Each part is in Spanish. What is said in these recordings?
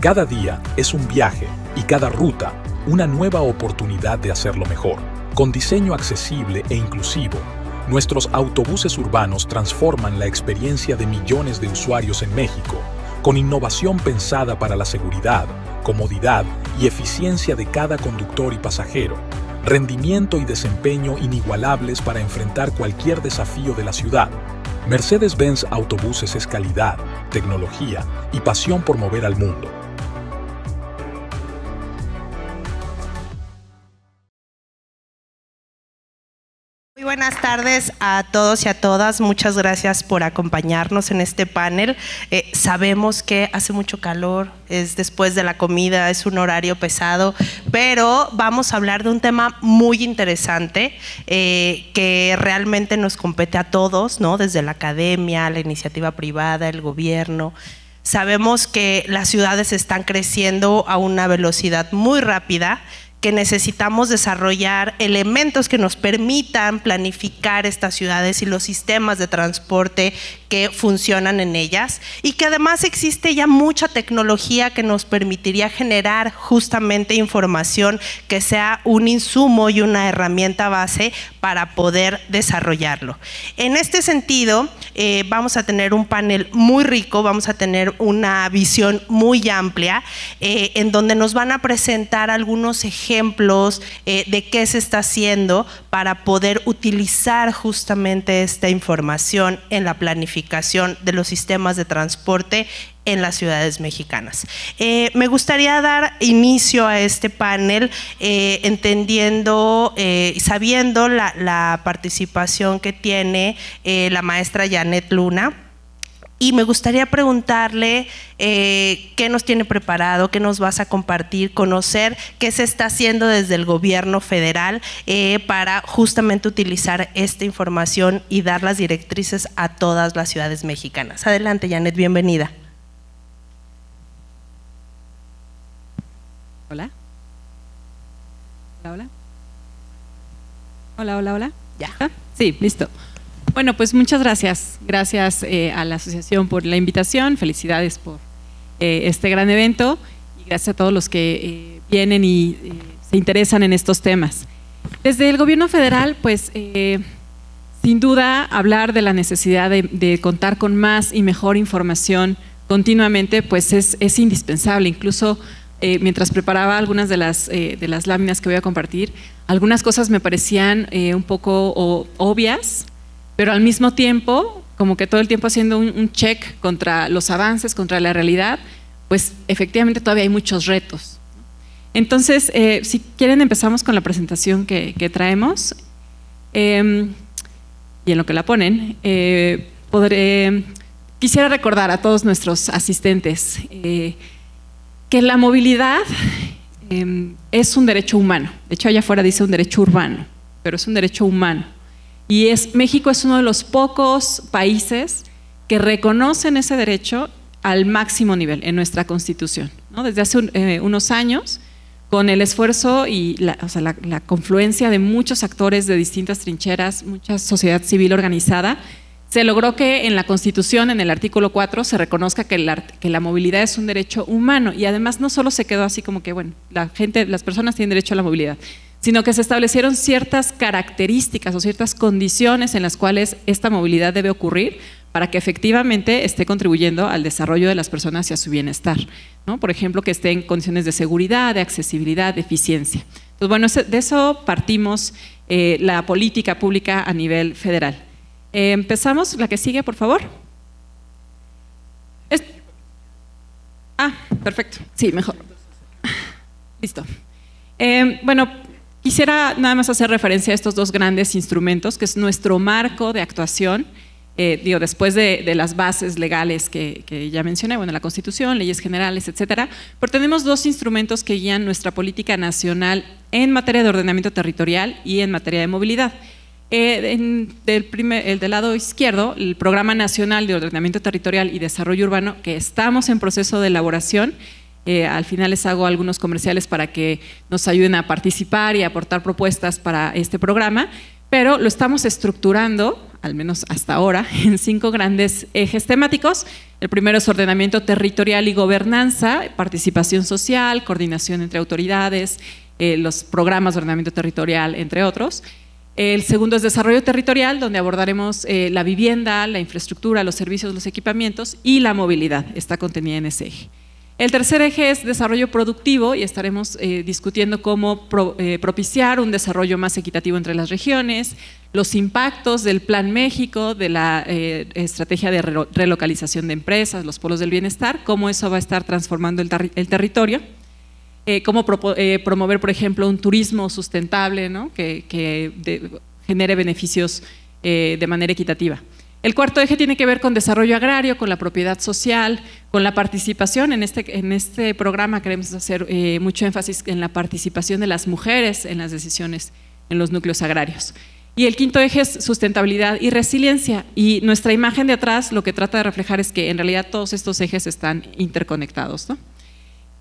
Cada día es un viaje y cada ruta una nueva oportunidad de hacerlo mejor. Con diseño accesible e inclusivo, nuestros autobuses urbanos transforman la experiencia de millones de usuarios en México, con innovación pensada para la seguridad, comodidad y eficiencia de cada conductor y pasajero, rendimiento y desempeño inigualables para enfrentar cualquier desafío de la ciudad. Mercedes-Benz Autobuses es calidad, tecnología y pasión por mover al mundo. Muy buenas tardes a todos y a todas. Muchas gracias por acompañarnos en este panel. Sabemos que hace mucho calor, es después de la comida, es un horario pesado, pero vamos a hablar de un tema muy interesante que realmente nos compete a todos, ¿no? Desde la academia, la iniciativa privada, el gobierno. Sabemos que las ciudades están creciendo a una velocidad muy rápida, que necesitamos desarrollar elementos que nos permitan planificar estas ciudades y los sistemas de transporte que funcionan en ellas, y que además existe ya mucha tecnología que nos permitiría generar justamente información que sea un insumo y una herramienta base para poder desarrollarlo. En este sentido, vamos a tener un panel muy rico, vamos a tener una visión muy amplia en donde nos van a presentar algunos ejemplos de qué se está haciendo para poder utilizar justamente esta información en la planificación de los sistemas de transporte en las ciudades mexicanas. Me gustaría dar inicio a este panel entendiendo, sabiendo la participación que tiene la maestra Janet Luna. Y me gustaría preguntarle qué nos tiene preparado, qué nos vas a compartir, conocer qué se está haciendo desde el gobierno federal para justamente utilizar esta información y dar las directrices a todas las ciudades mexicanas. Adelante, Janet, bienvenida. Hola. Hola, hola. Hola, hola, hola. Ya. Sí, listo. Bueno, pues muchas gracias. Gracias a la asociación por la invitación. Felicidades por este gran evento y gracias a todos los que vienen y se interesan en estos temas. Desde el gobierno federal, pues sin duda hablar de la necesidad de contar con más y mejor información continuamente, pues es indispensable. Incluso mientras preparaba algunas de las láminas que voy a compartir, algunas cosas me parecían un poco obvias, pero al mismo tiempo, como que todo el tiempo haciendo un check contra los avances, contra la realidad, pues efectivamente todavía hay muchos retos. Entonces, si quieren empezamos con la presentación que traemos, y en lo que la ponen, quisiera recordar a todos nuestros asistentes que la movilidad es un derecho humano. De hecho, allá afuera dice un derecho urbano, pero es un derecho humano. Y México es uno de los pocos países que reconocen ese derecho al máximo nivel en nuestra Constitución, ¿no? Desde hace unos años, con el esfuerzo y la confluencia de muchos actores de distintas trincheras, mucha sociedad civil organizada, se logró que en la Constitución, en el artículo 4, se reconozca que la movilidad es un derecho humano, y además no solo se quedó así como que, bueno, las personas tienen derecho a la movilidad, sino que se establecieron ciertas características o ciertas condiciones en las cuales esta movilidad debe ocurrir para que efectivamente esté contribuyendo al desarrollo de las personas y a su bienestar, ¿no? Por ejemplo, que esté en condiciones de seguridad, de accesibilidad, de eficiencia. Entonces, bueno, de eso partimos la política pública a nivel federal. Empezamos, la que sigue, por favor. Perfecto, sí, mejor. Listo. Bueno, quisiera nada más hacer referencia a estos dos grandes instrumentos, que es nuestro marco de actuación, después de las bases legales que ya mencioné, bueno, la Constitución, leyes generales, etcétera, pero tenemos dos instrumentos que guían nuestra política nacional en materia de ordenamiento territorial y en materia de movilidad. El del lado izquierdo, el Programa Nacional de Ordenamiento Territorial y Desarrollo Urbano, que estamos en proceso de elaboración. Al final les hago algunos comerciales para que nos ayuden a participar y a aportar propuestas para este programa, pero lo estamos estructurando al menos hasta ahora, en 5 grandes ejes temáticos. El primero es ordenamiento territorial y gobernanza, participación social, coordinación entre autoridades, los programas de ordenamiento territorial, entre otros. El segundo es desarrollo territorial, donde abordaremos la vivienda, la infraestructura, los servicios, los equipamientos y la movilidad, está contenida en ese eje. El tercer eje es desarrollo productivo y estaremos discutiendo cómo propiciar un desarrollo más equitativo entre las regiones, los impactos del Plan México, de la estrategia de relocalización de empresas, los polos del bienestar, cómo eso va a estar transformando el territorio, cómo promover, por ejemplo, un turismo sustentable, ¿no? que genere beneficios de manera equitativa. El cuarto eje tiene que ver con desarrollo agrario, con la propiedad social, con la participación. En este programa queremos hacer mucho énfasis en la participación de las mujeres en las decisiones en los núcleos agrarios. Y el quinto eje es sustentabilidad y resiliencia. Y nuestra imagen de atrás lo que trata de reflejar es que en realidad todos estos ejes están interconectados, ¿no?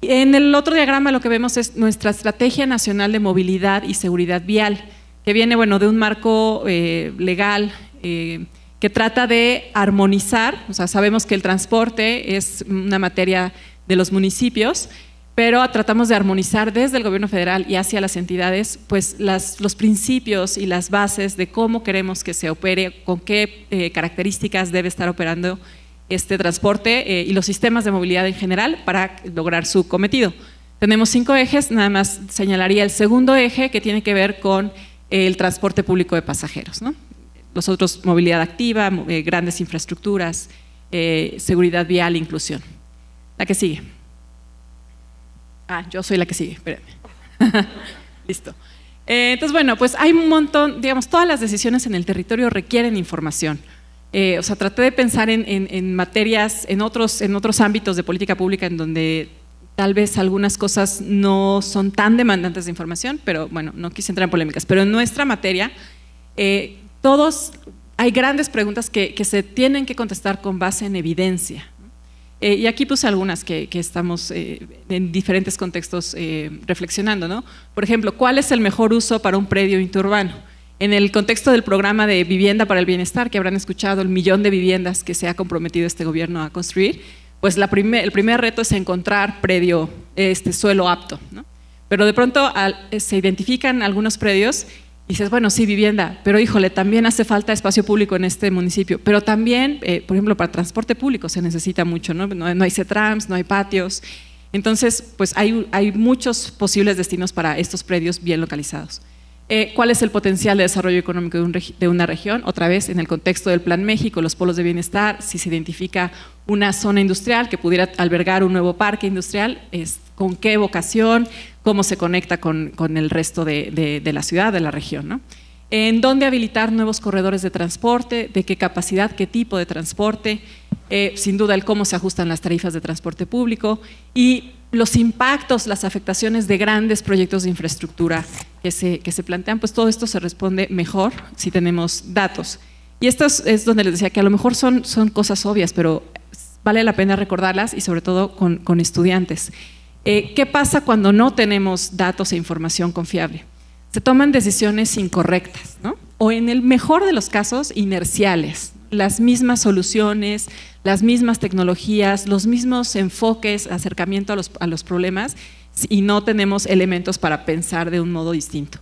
En el otro diagrama lo que vemos es nuestra Estrategia Nacional de Movilidad y Seguridad Vial, que viene, bueno, de un marco legal que trata de armonizar. O sea, sabemos que el transporte es una materia de los municipios, pero tratamos de armonizar desde el gobierno federal y hacia las entidades pues los principios y las bases de cómo queremos que se opere, con qué características debe estar operando este transporte y los sistemas de movilidad en general para lograr su cometido. Tenemos 5 ejes, nada más señalaría el segundo eje que tiene que ver con el transporte público de pasajeros, ¿no? Los otros, movilidad activa, grandes infraestructuras, seguridad vial, inclusión. La que sigue. Yo soy la que sigue, espérenme. Listo. Entonces, bueno, pues hay un montón, digamos, todas las decisiones en el territorio requieren información. O sea, traté de pensar en materias, en otros ámbitos de política pública en donde tal vez algunas cosas no son tan demandantes de información, pero bueno, no quise entrar en polémicas. Pero en nuestra materia, hay grandes preguntas que se tienen que contestar con base en evidencia. Y aquí puse algunas que estamos en diferentes contextos reflexionando, ¿no? Por ejemplo, ¿cuál es el mejor uso para un predio interurbano? En el contexto del programa de Vivienda para el Bienestar, que habrán escuchado, el 1.000.000 de viviendas que se ha comprometido este gobierno a construir, pues el primer reto es encontrar suelo apto, ¿no? Pero de pronto se identifican algunos predios y dices, bueno, sí, vivienda, pero híjole, también hace falta espacio público en este municipio, pero también, por ejemplo, para transporte público se necesita mucho, ¿no? No hay CETRAMS, no hay patios, entonces pues hay muchos posibles destinos para estos predios bien localizados. ¿Cuál es el potencial de desarrollo económico de una región? Otra vez, en el contexto del Plan México, los polos de bienestar, si se identifica una zona industrial que pudiera albergar un nuevo parque industrial, ¿con qué vocación? ¿Cómo se conecta con el resto de la ciudad, de la región, ¿no? ¿En dónde habilitar nuevos corredores de transporte? ¿De qué capacidad? ¿Qué tipo de transporte? Sin duda, el cómo se ajustan las tarifas de transporte público y los impactos, las afectaciones de grandes proyectos de infraestructura que se plantean, pues todo esto se responde mejor si tenemos datos. Y esto es donde les decía que a lo mejor son cosas obvias, pero vale la pena recordarlas y sobre todo con estudiantes. ¿Qué pasa cuando no tenemos datos e información confiable? Se toman decisiones incorrectas, ¿no? O en el mejor de los casos, inerciales. Las mismas soluciones, las mismas tecnologías, los mismos enfoques, acercamiento a los problemas y no tenemos elementos para pensar de un modo distinto.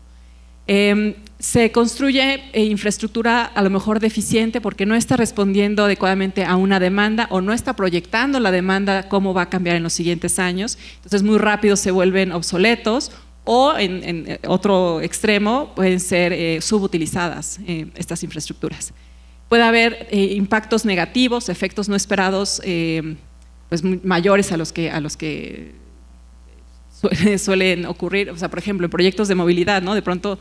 Se construye infraestructura a lo mejor deficiente porque no está respondiendo adecuadamente a una demanda o no está proyectando la demanda cómo va a cambiar en los siguientes años, entonces muy rápido se vuelven obsoletos o en otro extremo pueden ser subutilizadas estas infraestructuras. Puede haber impactos negativos, efectos no esperados pues mayores a los que suelen ocurrir. O sea, por ejemplo, en proyectos de movilidad, ¿no? De pronto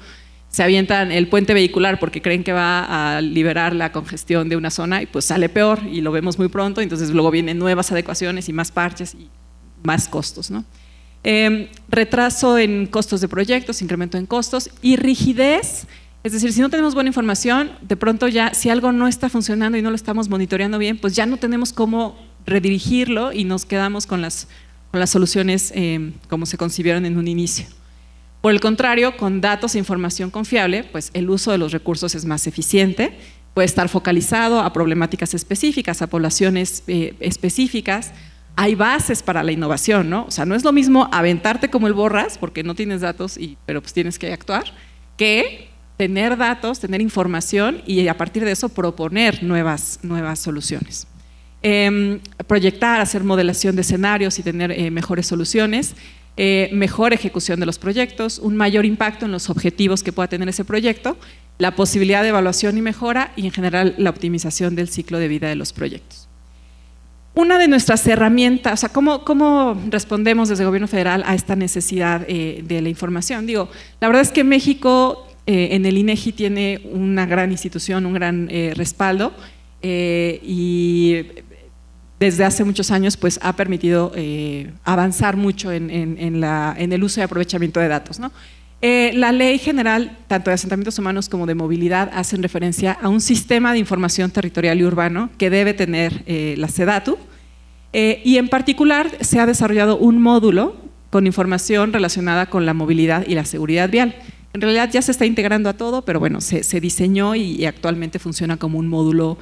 se avientan el puente vehicular porque creen que va a liberar la congestión de una zona y pues sale peor y lo vemos muy pronto, entonces luego vienen nuevas adecuaciones y más parches y más costos, ¿no? Retraso en costos de proyectos, incremento en costos y rigidez. Es decir, si no tenemos buena información, de pronto ya si algo no está funcionando y no lo estamos monitoreando bien, pues ya no tenemos cómo redirigirlo y nos quedamos con las soluciones como se concibieron en un inicio. Por el contrario, con datos e información confiable, pues el uso de los recursos es más eficiente, puede estar focalizado a problemáticas específicas, a poblaciones específicas. Hay bases para la innovación, ¿no? O sea, no es lo mismo aventarte como el borras, porque no tienes datos, pero pues tienes que actuar, que tener datos, tener información y a partir de eso proponer nuevas soluciones. Proyectar, hacer modelación de escenarios y tener mejores soluciones, mejor ejecución de los proyectos, un mayor impacto en los objetivos que pueda tener ese proyecto, la posibilidad de evaluación y mejora y en general la optimización del ciclo de vida de los proyectos. Una de nuestras herramientas, o sea, ¿cómo respondemos desde el gobierno federal a esta necesidad de la información? Digo, la verdad es que México en el INEGI tiene una gran institución, un gran respaldo y desde hace muchos años pues ha permitido avanzar mucho en el uso y aprovechamiento de datos, ¿no? La ley general, tanto de asentamientos humanos como de movilidad, hacen referencia a un sistema de información territorial y urbano que debe tener la SEDATU y en particular se ha desarrollado un módulo con información relacionada con la movilidad y la seguridad vial. En realidad ya se está integrando a todo, pero bueno, se diseñó y actualmente funciona como un módulo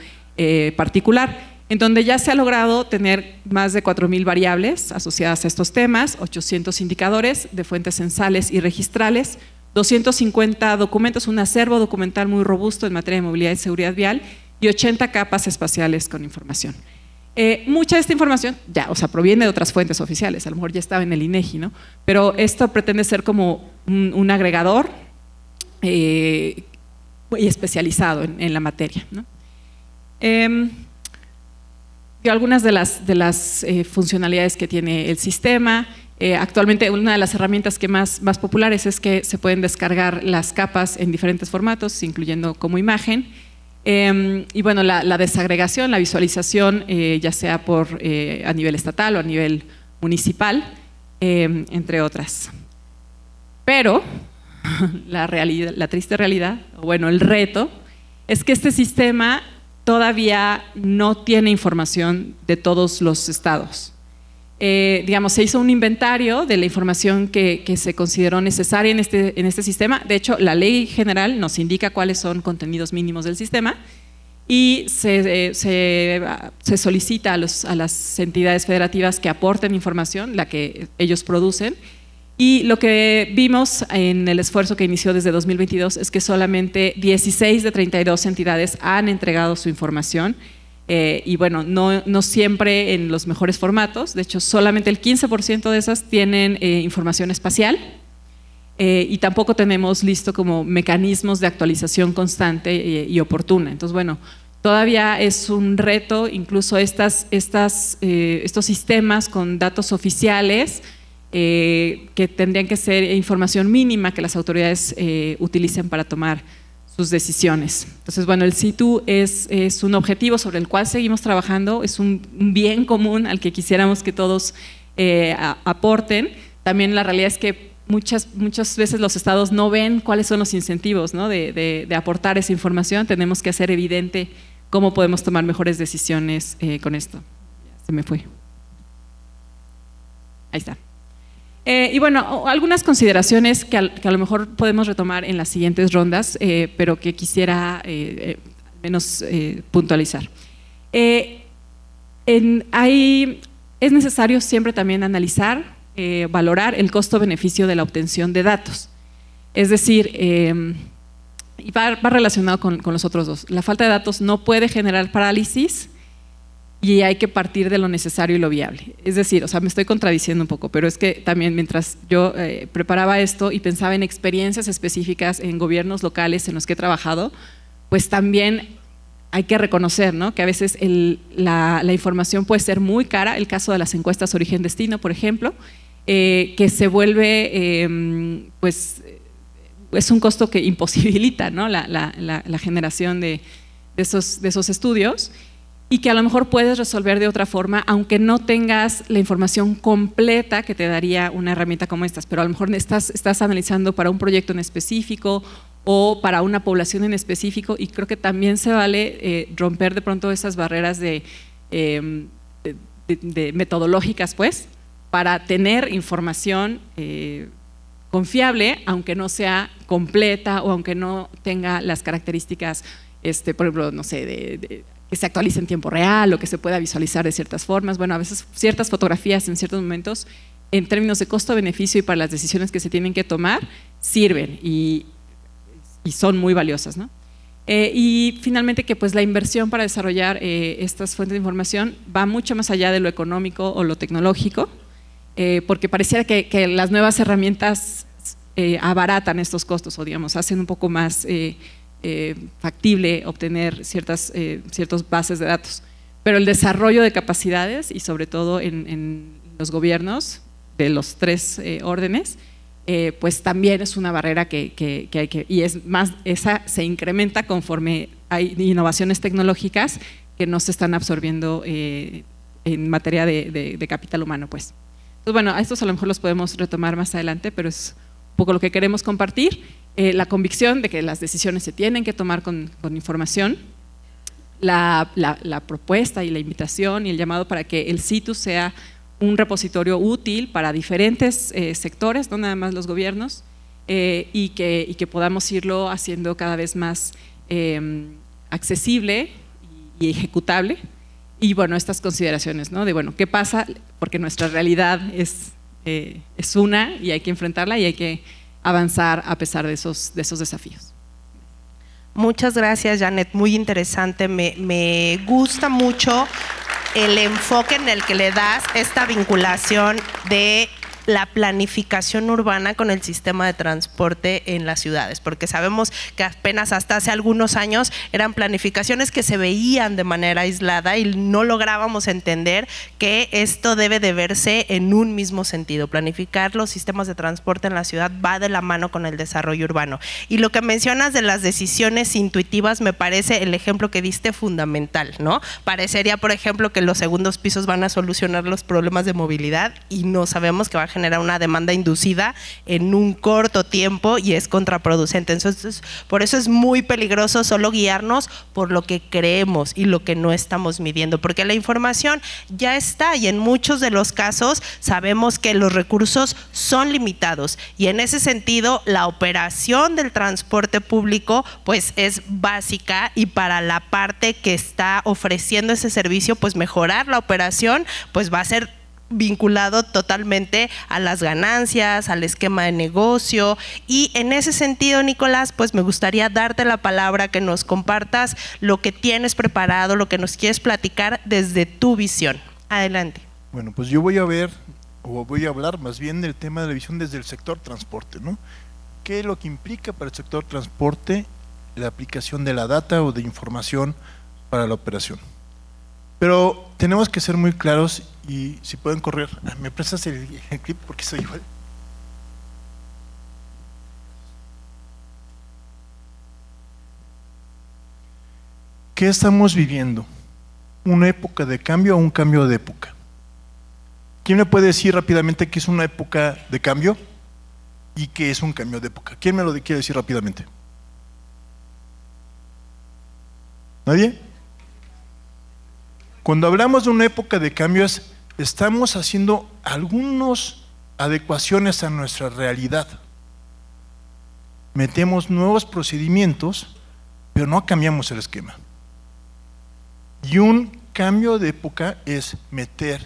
particular, en donde ya se ha logrado tener más de 4,000 variables asociadas a estos temas, 800 indicadores de fuentes censales y registrales, 250 documentos, un acervo documental muy robusto en materia de movilidad y seguridad vial y 80 capas espaciales con información. Mucha de esta información ya, o sea, proviene de otras fuentes oficiales, a lo mejor ya estaba en el INEGI, ¿no? Pero esto pretende ser como un agregador y especializado en la materia, ¿no? Algunas de las funcionalidades que tiene el sistema. Actualmente una de las herramientas que más populares es que se pueden descargar las capas en diferentes formatos, incluyendo como imagen. Y bueno, la desagregación, la visualización, ya sea a nivel estatal o a nivel municipal, entre otras. Pero la triste realidad, o bueno, el reto, es que este sistema todavía no tiene información de todos los estados. Digamos, se hizo un inventario de la información que se consideró necesaria en este sistema. De hecho, la ley general nos indica cuáles son contenidos mínimos del sistema y se solicita a las entidades federativas que aporten información, la que ellos producen. Y lo que vimos en el esfuerzo que inició desde 2022 es que solamente 16 de 32 entidades han entregado su información y bueno, no siempre en los mejores formatos. De hecho, solamente el 15% de esas tienen información espacial y tampoco tenemos listo como mecanismos de actualización constante y oportuna. Entonces, bueno, todavía es un reto, incluso estos sistemas con datos oficiales que tendrían que ser información mínima que las autoridades utilicen para tomar sus decisiones. Entonces, bueno, el SITU es un objetivo sobre el cual seguimos trabajando, es un bien común al que quisiéramos que todos aporten. También la realidad es que muchas veces los estados no ven cuáles son los incentivos, ¿no? de aportar esa información. Tenemos que hacer evidente cómo podemos tomar mejores decisiones con esto. Se me fue. Ahí está. Y bueno, algunas consideraciones que a lo mejor podemos retomar en las siguientes rondas, pero que quisiera menos puntualizar. Es necesario siempre también analizar, valorar el costo-beneficio de la obtención de datos. Es decir, y va relacionado con los otros dos. La falta de datos no puede generar parálisis y hay que partir de lo necesario y lo viable. Es decir, o sea, me estoy contradiciendo un poco, pero es que también mientras yo preparaba esto y pensaba en experiencias específicas en gobiernos locales en los que he trabajado, pues también hay que reconocer, ¿no? que a veces la información puede ser muy cara. El caso de las encuestas origen-destino, por ejemplo, que se vuelve, pues, es un costo que imposibilita, ¿no? la generación de esos estudios, y que a lo mejor puedes resolver de otra forma, aunque no tengas la información completa que te daría una herramienta como estas, pero a lo mejor estás analizando para un proyecto en específico o para una población en específico, y creo que también se vale romper de pronto esas barreras de metodológicas, pues, para tener información confiable, aunque no sea completa o aunque no tenga las características por ejemplo, no sé, que se actualice en tiempo real o que se pueda visualizar de ciertas formas. Bueno, a veces ciertas fotografías en ciertos momentos, en términos de costo-beneficio y para las decisiones que se tienen que tomar, sirven y son muy valiosas, ¿no? Y finalmente que pues la inversión para desarrollar estas fuentes de información va mucho más allá de lo económico o lo tecnológico, porque pareciera que las nuevas herramientas abaratan estos costos o digamos hacen un poco más factible obtener ciertas bases de datos, pero el desarrollo de capacidades y sobre todo en los gobiernos de los tres órdenes, pues también es una barrera que hay que, y es más, esa se incrementa conforme hay innovaciones tecnológicas que no se están absorbiendo en materia de capital humano, pues. Entonces, bueno, a estos a lo mejor los podemos retomar más adelante, pero es un poco lo que queremos compartir, la convicción de que las decisiones se tienen que tomar con información, la propuesta y la invitación y el llamado para que el CITUS sea un repositorio útil para diferentes sectores, no nada más los gobiernos, y que podamos irlo haciendo cada vez más accesible y ejecutable. Y bueno, estas consideraciones, ¿no? De bueno, ¿qué pasa? Porque nuestra realidad es una y hay que enfrentarla y hay que avanzar a pesar de esos desafíos. Muchas gracias, Janet, muy interesante, me gusta mucho el enfoque en el que le das esta vinculación de la planificación urbana con el sistema de transporte en las ciudades, porque sabemos que apenas hasta hace algunos años eran planificaciones que se veían de manera aislada y no lográbamos entender que esto debe de verse en un mismo sentido. Planificar los sistemas de transporte en la ciudad va de la mano con el desarrollo urbano. Y lo que mencionas de las decisiones intuitivas me parece el ejemplo que diste fundamental, ¿no? Parecería, por ejemplo, que los segundos pisos van a solucionar los problemas de movilidad y no sabemos que va a generar una demanda inducida en un corto tiempo y es contraproducente. Entonces, por eso es muy peligroso solo guiarnos por lo que creemos y lo que no estamos midiendo, porque la información ya está y en muchos de los casos sabemos que los recursos son limitados y en ese sentido la operación del transporte público pues es básica y para la parte que está ofreciendo ese servicio pues mejorar la operación pues va a ser vinculado totalmente a las ganancias, al esquema de negocio y en ese sentido, Nicolás, pues me gustaría darte la palabra, que nos compartas lo que tienes preparado, lo que nos quieres platicar desde tu visión. Adelante. Bueno, pues yo voy a hablar más bien del tema de la visión desde el sector transporte, ¿no? ¿Qué es lo que implica para el sector transporte la aplicación de la data o de información para la operación? Pero tenemos que ser muy claros y si pueden correr, ¿me prestas el clip? Porque soy igual. ¿Qué estamos viviendo? ¿Una época de cambio o un cambio de época? ¿Quién me puede decir rápidamente qué es una época de cambio y qué es un cambio de época? ¿Quién me lo quiere decir rápidamente? ¿Nadie? Cuando hablamos de una época de cambios, estamos haciendo algunas adecuaciones a nuestra realidad. Metemos nuevos procedimientos, pero no cambiamos el esquema. Y un cambio de época es meter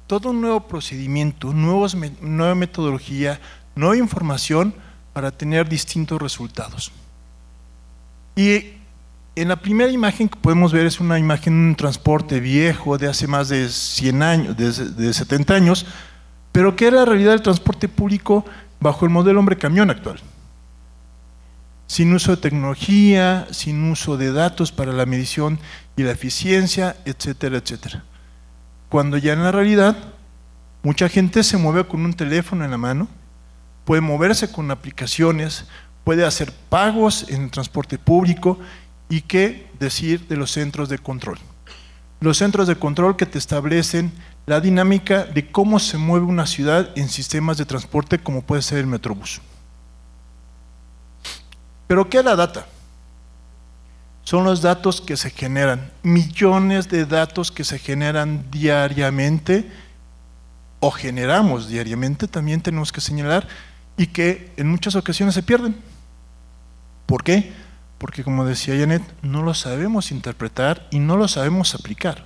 todo un nuevo procedimiento, nueva metodología, nueva información para tener distintos resultados. Y en la primera imagen que podemos ver es una imagen de un transporte viejo de hace más de 100 años, de 70 años, pero que era la realidad del transporte público bajo el modelo hombre-camión actual. Sin uso de tecnología, sin uso de datos para la medición y la eficiencia, etcétera, etcétera. Cuando ya en la realidad, mucha gente se mueve con un teléfono en la mano, puede moverse con aplicaciones, puede hacer pagos en el transporte público. ¿Y qué decir de los centros de control? Los centros de control que te establecen la dinámica de cómo se mueve una ciudad en sistemas de transporte como puede ser el Metrobús. ¿Pero qué es la data? Son los datos que se generan, millones de datos que se generan diariamente o generamos diariamente, también tenemos que señalar, y que en muchas ocasiones se pierden. ¿Por qué? porque como decía Janet, no lo sabemos interpretar y no lo sabemos aplicar.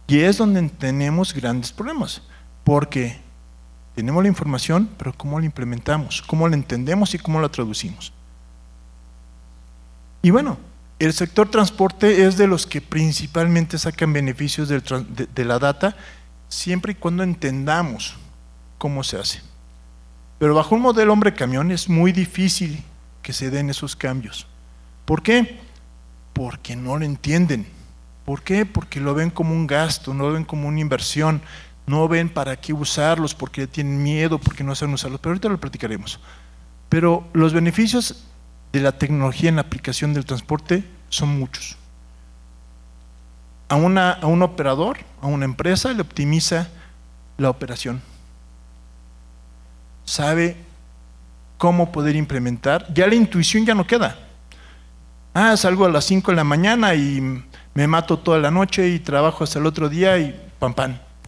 Y es donde tenemos grandes problemas, porque tenemos la información, pero ¿cómo la implementamos? ¿Cómo la entendemos y cómo la traducimos? Y bueno, el sector transporte es de los que principalmente sacan beneficios de la data, siempre y cuando entendamos cómo se hace. Pero bajo un modelo hombre-camión es muy difícil que se den esos cambios. ¿Por qué? Porque no lo entienden. ¿Por qué? Porque lo ven como un gasto, no lo ven como una inversión, no ven para qué usarlos, porque tienen miedo, porque no saben usarlos, pero ahorita lo platicaremos. Pero los beneficios de la tecnología en la aplicación del transporte son muchos. A un operador, a una empresa, le optimiza la operación. Sabe cómo poder implementar, ya la intuición ya no queda. Salgo a las 5 de la mañana y me mato toda la noche y trabajo hasta el otro día y pam,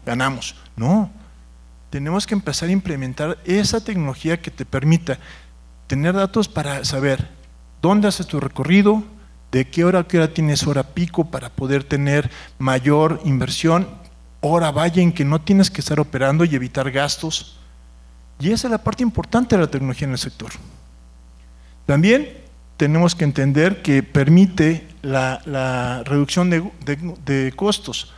ganamos. No, tenemos que empezar a implementar esa tecnología que te permita tener datos para saber dónde haces tu recorrido, de qué hora a qué hora tienes hora pico para poder tener mayor inversión, hora valla en que no tienes que estar operando y evitar gastos. Y esa es la parte importante de la tecnología en el sector. También tenemos que entender que permite la reducción de costos.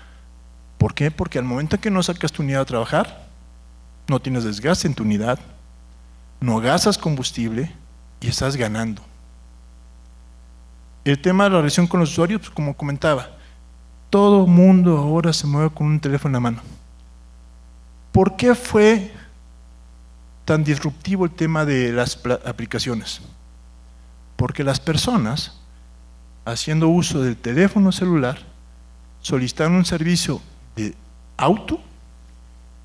¿Por qué? Porque al momento en que no sacas tu unidad a trabajar, no tienes desgaste en tu unidad, no gastas combustible y estás ganando. El tema de la relación con los usuarios, pues como comentaba, todo mundo ahora se mueve con un teléfono en la mano. ¿Por qué fue tan disruptivo el tema de las aplicaciones? Porque las personas, haciendo uso del teléfono celular, solicitaron un servicio de auto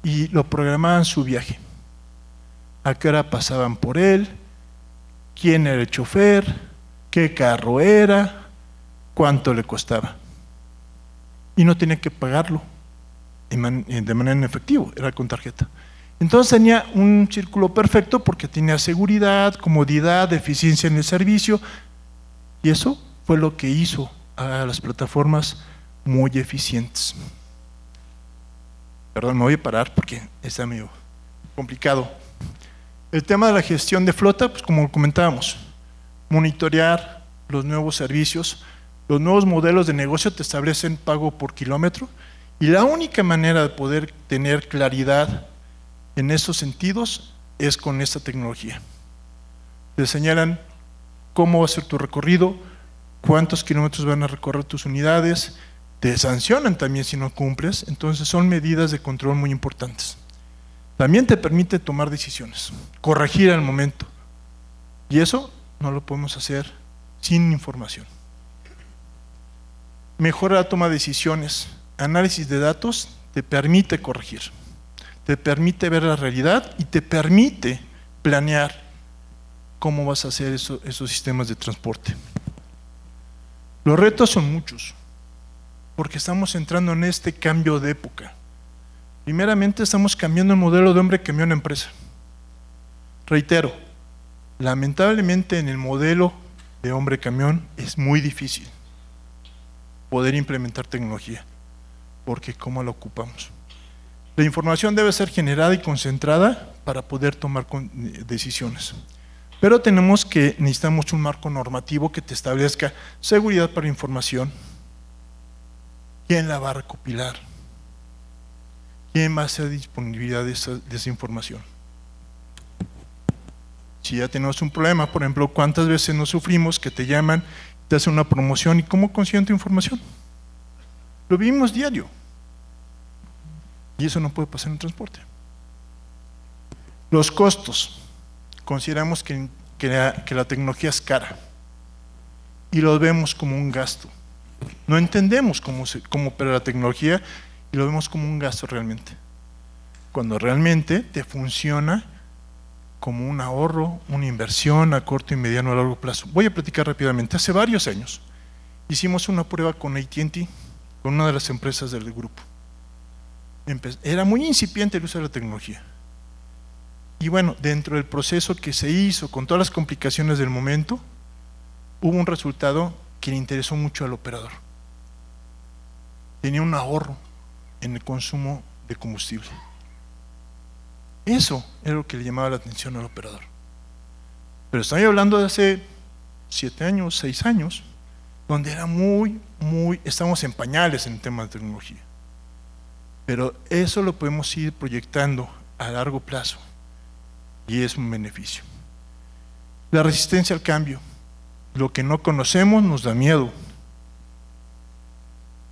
y lo programaban su viaje. ¿A qué hora pasaban por él? ¿Quién era el chofer? ¿Qué carro era? ¿Cuánto le costaba? Y no tenía que pagarlo de manera en efectivo, era con tarjeta. Entonces tenía un círculo perfecto porque tenía seguridad, comodidad, eficiencia en el servicio, y eso fue lo que hizo a las plataformas muy eficientes. Perdón, me voy a parar porque está medio complicado. El tema de la gestión de flota, pues como comentábamos, monitorear los nuevos servicios, los nuevos modelos de negocio te establecen pago por kilómetro, y la única manera de poder tener claridad en esos sentidos es con esta tecnología. Te señalan cómo va a ser tu recorrido, cuántos kilómetros van a recorrer tus unidades, te sancionan también si no cumples, entonces son medidas de control muy importantes. También te permite tomar decisiones, corregir al momento, y eso no lo podemos hacer sin información. Mejora la toma de decisiones, análisis de datos te permite corregir, te permite ver la realidad y te permite planear cómo vas a hacer esos sistemas de transporte. Los retos son muchos, porque estamos entrando en este cambio de época. Primeramente estamos cambiando el modelo de hombre-camión a empresa. Reitero, lamentablemente en el modelo de hombre-camión es muy difícil poder implementar tecnología, porque ¿cómo la ocupamos? La información debe ser generada y concentrada para poder tomar decisiones. Pero necesitamos un marco normativo que te establezca seguridad para información. ¿Quién la va a recopilar? ¿Quién va a hacer disponibilidad de esa información? Si ya tenemos un problema, por ejemplo, ¿cuántas veces nos sufrimos que te llaman, te hacen una promoción y cómo consiguen tu información? Lo vivimos diario. Y eso no puede pasar en el transporte. Los costos. Consideramos que la tecnología es cara y lo vemos como un gasto. No entendemos cómo opera la tecnología y lo vemos como un gasto realmente. Cuando realmente te funciona como un ahorro, una inversión a corto y mediano a largo plazo. Voy a platicar rápidamente. Hace varios años hicimos una prueba con AT&T, con una de las empresas del grupo. Era muy incipiente el uso de la tecnología. Y bueno, dentro del proceso que se hizo, con todas las complicaciones del momento, hubo un resultado que le interesó mucho al operador. Tenía un ahorro en el consumo de combustible. Eso era lo que le llamaba la atención al operador. Pero estoy hablando de hace 7 años, 6 años, donde era estamos en pañales en el tema de tecnología. Pero eso lo podemos ir proyectando a largo plazo y es un beneficio. La resistencia al cambio. Lo que no conocemos nos da miedo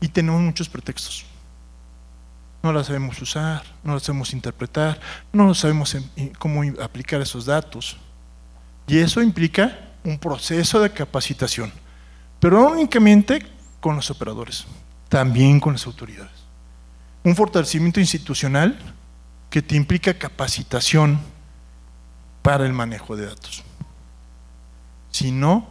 y tenemos muchos pretextos. No la sabemos usar, no la sabemos interpretar, no sabemos cómo aplicar esos datos. Y eso implica un proceso de capacitación, pero no únicamente con los operadores, también con las autoridades. Un fortalecimiento institucional que te implica capacitación para el manejo de datos. Si no,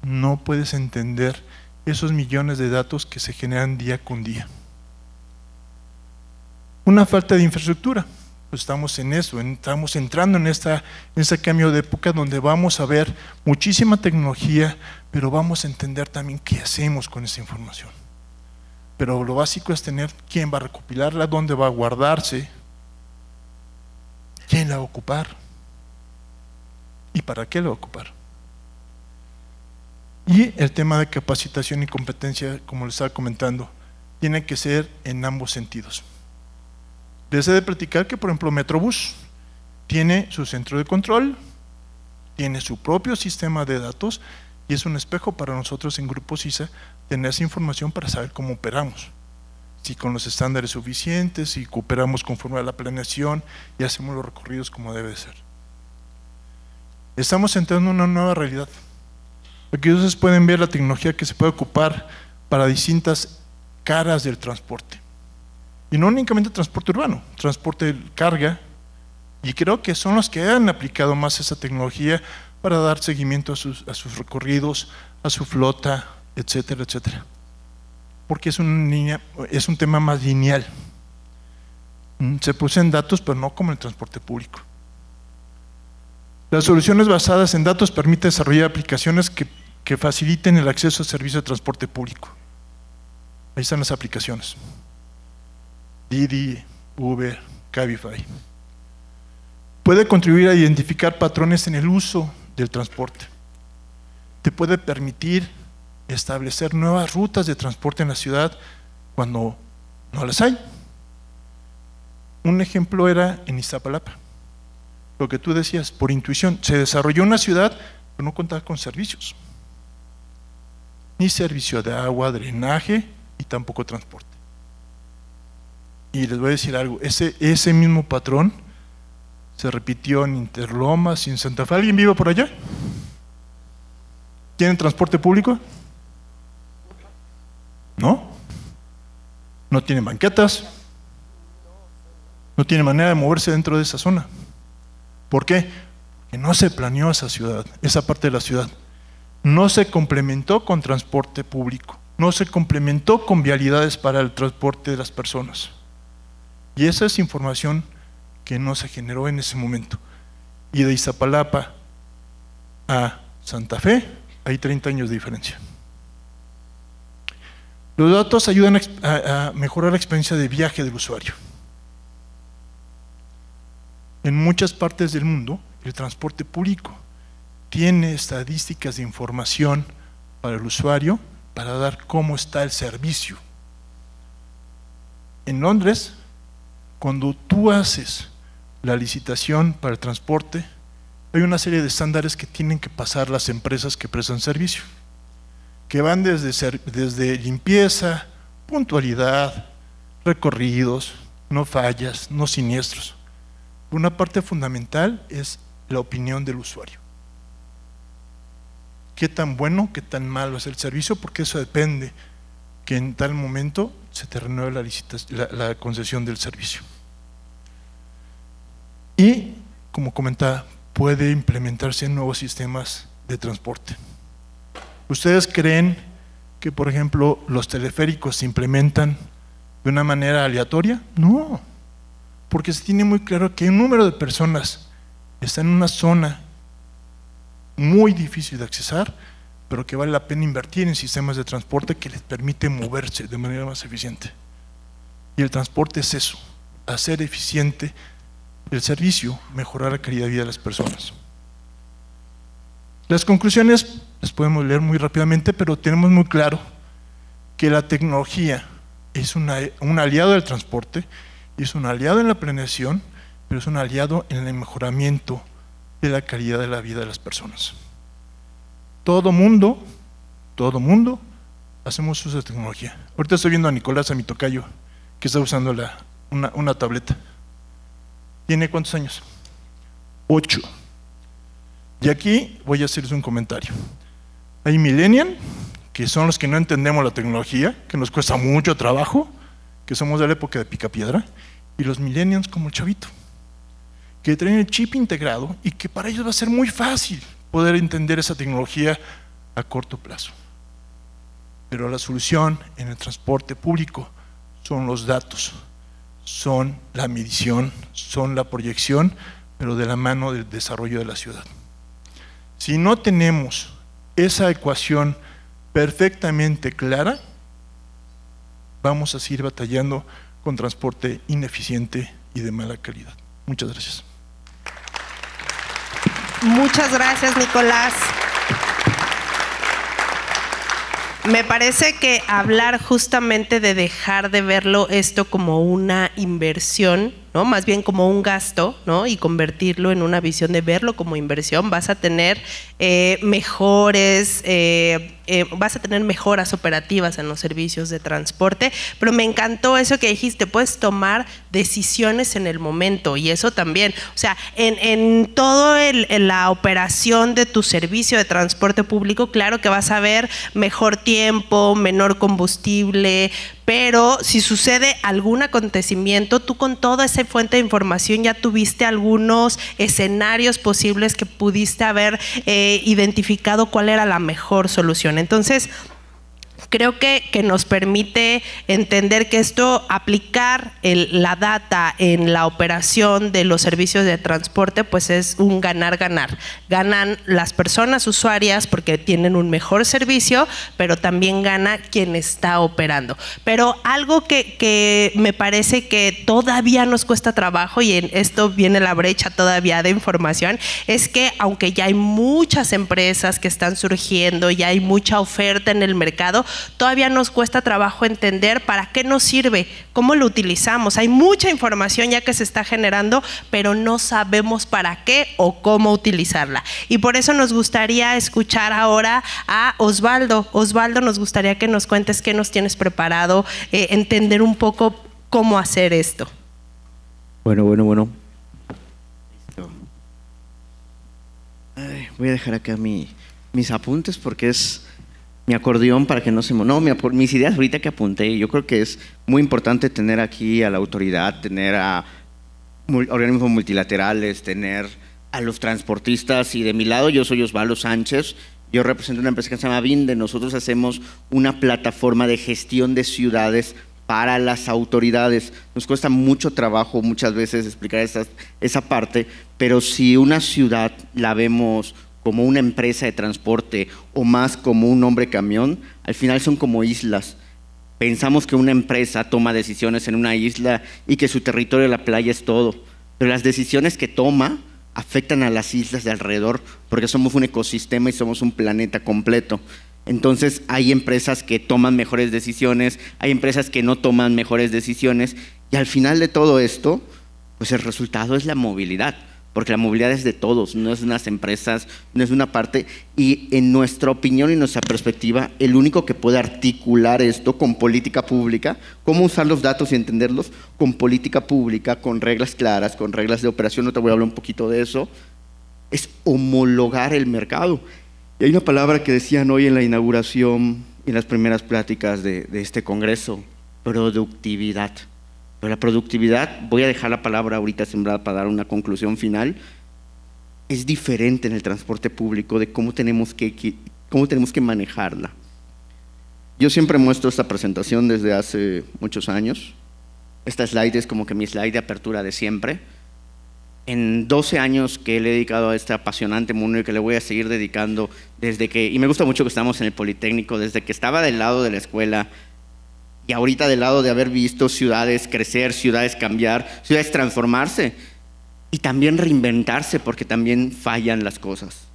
no puedes entender esos millones de datos que se generan día con día. Una falta de infraestructura, pues estamos en eso, estamos entrando en este cambio de época donde vamos a ver muchísima tecnología, pero vamos a entender también qué hacemos con esa información. Pero lo básico es tener quién va a recopilarla, dónde va a guardarse, quién la va a ocupar y para qué la va a ocupar. Y el tema de capacitación y competencia, como les estaba comentando, tiene que ser en ambos sentidos. Les he de platicar que, por ejemplo, Metrobús tiene su centro de control, tiene su propio sistema de datos y es un espejo para nosotros en Grupo CISA tener esa información para saber cómo operamos. Si con los estándares suficientes, si cooperamos conforme a la planeación y hacemos los recorridos como debe de ser. Estamos entrando en una nueva realidad. Aquí ustedes pueden ver la tecnología que se puede ocupar para distintas caras del transporte. Y no únicamente transporte urbano, transporte de carga, y creo que son los que han aplicado más esa tecnología para dar seguimiento a sus recorridos, a su flota, etcétera, etcétera. Porque es un tema más lineal. Se producen datos, pero no como el transporte público. Las soluciones basadas en datos permiten desarrollar aplicaciones que faciliten el acceso a servicios de transporte público. Ahí están las aplicaciones. Didi, Uber, Cabify. Puede contribuir a identificar patrones en el uso del transporte. Te puede permitir establecer nuevas rutas de transporte en la ciudad cuando no las hay. Un ejemplo era en Iztapalapa. Lo que tú decías, por intuición, se desarrolló una ciudad, pero no contaba con servicios. Ni servicio de agua, drenaje y tampoco transporte. Y les voy a decir algo, ese mismo patrón se repitió en Interlomas y en Santa Fe. ¿Alguien vive por allá? ¿Tienen transporte público? ¿No? No tienen banquetas, no tienen manera de moverse dentro de esa zona. ¿Por qué? Porque no se planeó esa ciudad, esa parte de la ciudad. No se complementó con transporte público, no se complementó con vialidades para el transporte de las personas. Y esa es información que no se generó en ese momento. Y de Iztapalapa a Santa Fe hay 30 años de diferencia. Los datos ayudan a mejorar la experiencia de viaje del usuario. En muchas partes del mundo, el transporte público tiene estadísticas de información para el usuario para dar cómo está el servicio. En Londres, cuando tú haces la licitación para el transporte, hay una serie de estándares que tienen que pasar las empresas que prestan servicio, que van desde limpieza, puntualidad, recorridos, no fallas, no siniestros. Una parte fundamental es la opinión del usuario. ¿Qué tan bueno, qué tan malo es el servicio? Porque eso depende que en tal momento se te renueve la concesión del servicio. Y, como comentaba, puede implementarse en nuevos sistemas de transporte. ¿Ustedes creen que, por ejemplo, los teleféricos se implementan de una manera aleatoria? No, porque se tiene muy claro que un número de personas está en una zona muy difícil de accesar, pero que vale la pena invertir en sistemas de transporte que les permiten moverse de manera más eficiente. Y el transporte es eso, hacer eficiente el servicio, mejorar la calidad de vida de las personas. Las conclusiones las podemos leer muy rápidamente, pero tenemos muy claro que la tecnología es un aliado del transporte, es un aliado en la planeación, pero es un aliado en el mejoramiento de la calidad de la vida de las personas. Todo mundo hacemos uso de tecnología. Ahorita estoy viendo a Nicolás, a mi tocayo, que está usando una tableta. ¿Tiene cuántos años? 8. Y aquí voy a hacerles un comentario. Hay millennials, que son los que no entendemos la tecnología, que nos cuesta mucho trabajo, que somos de la época de Picapiedra, y los millennials como el chavito, que traen el chip integrado y que para ellos va a ser muy fácil poder entender esa tecnología a corto plazo. Pero la solución en el transporte público son los datos, son la medición, son la proyección, pero de la mano del desarrollo de la ciudad. Si no tenemos esa ecuación perfectamente clara, vamos a seguir batallando con transporte ineficiente y de mala calidad. Muchas gracias. Muchas gracias, Nicolás. Me parece que hablar justamente de dejar de verlo esto como una inversión, ¿no? Más bien como un gasto, ¿no? Y convertirlo en una visión de verlo como inversión, vas a tener vas a tener mejoras operativas en los servicios de transporte, pero me encantó eso que dijiste, puedes tomar decisiones en el momento, y eso también, o sea, en todo la operación de tu servicio de transporte público, claro que vas a ver mejor tiempo, menor combustible, pero si sucede algún acontecimiento, tú con toda esa fuente de información ya tuviste algunos escenarios posibles que pudiste haber identificado cuál era la mejor solución. Entonces, creo que nos permite entender que esto, aplicar la data en la operación de los servicios de transporte, pues es un ganar-ganar. Ganan las personas usuarias porque tienen un mejor servicio, pero también gana quien está operando. Pero algo que me parece que todavía nos cuesta trabajo, y en esto viene la brecha todavía de información, es que aunque ya hay muchas empresas que están surgiendo, ya hay mucha oferta en el mercado, todavía nos cuesta trabajo entender para qué nos sirve, cómo lo utilizamos. Hay mucha información ya que se está generando, pero no sabemos para qué o cómo utilizarla. Y por eso nos gustaría escuchar ahora a Osvaldo. Osvaldo, nos gustaría que nos cuentes qué nos tienes preparado, entender un poco cómo hacer esto. Bueno. Ay, voy a dejar acá mis apuntes porque es mi acordeón para que no se... No, mis ideas ahorita que apunté, yo creo que es muy importante tener aquí a la autoridad, tener a organismos multilaterales, tener a los transportistas, y de mi lado yo soy Osvaldo Sánchez, yo represento una empresa que se llama Vinde. Nosotros hacemos una plataforma de gestión de ciudades para las autoridades. Nos cuesta mucho trabajo muchas veces explicar esa parte, pero si una ciudad la vemos como una empresa de transporte o más como un hombre camión, al final son como islas. Pensamos que una empresa toma decisiones en una isla y que su territorio de la playa es todo, pero las decisiones que toma afectan a las islas de alrededor porque somos un ecosistema y somos un planeta completo. Entonces hay empresas que toman mejores decisiones, hay empresas que no toman mejores decisiones, y al final de todo esto, pues el resultado es la movilidad. Porque la movilidad es de todos, no es de unas empresas, no es de una parte, y en nuestra opinión y nuestra perspectiva, el único que puede articular esto con política pública, cómo usar los datos y entenderlos con política pública, con reglas claras, con reglas de operación, no te voy a hablar un poquito de eso, es homologar el mercado. Y hay una palabra que decían hoy en la inauguración y en las primeras pláticas de este congreso: productividad. Pero la productividad, voy a dejar la palabra ahorita sembrada para dar una conclusión final, es diferente en el transporte público de cómo tenemos que manejarla. Yo siempre muestro esta presentación desde hace muchos años. Esta slide es como que mi slide de apertura de siempre. en 12 años que le he dedicado a este apasionante mundo y que le voy a seguir dedicando y me gusta mucho que estamos en el Politécnico, desde que estaba del lado de la escuela y ahorita del lado de haber visto ciudades crecer, ciudades cambiar, ciudades transformarse y también reinventarse, porque también fallan las cosas.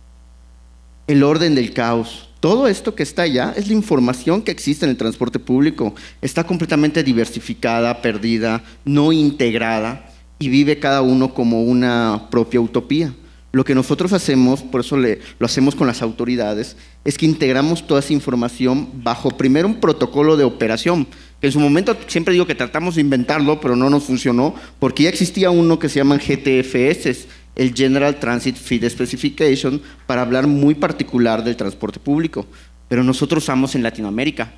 El orden del caos. Todo esto que está allá es la información que existe en el transporte público. Está completamente diversificada, perdida, no integrada, y vive cada uno como una propia utopía. Lo que nosotros hacemos, por eso lo hacemos con las autoridades, es que integramos toda esa información bajo primero un protocolo de operación, que en su momento siempre digo que tratamos de inventarlo, pero no nos funcionó, porque ya existía uno que se llaman GTFS, el General Transit Feed Specification, para hablar muy particular del transporte público. Pero nosotros usamos en Latinoamérica.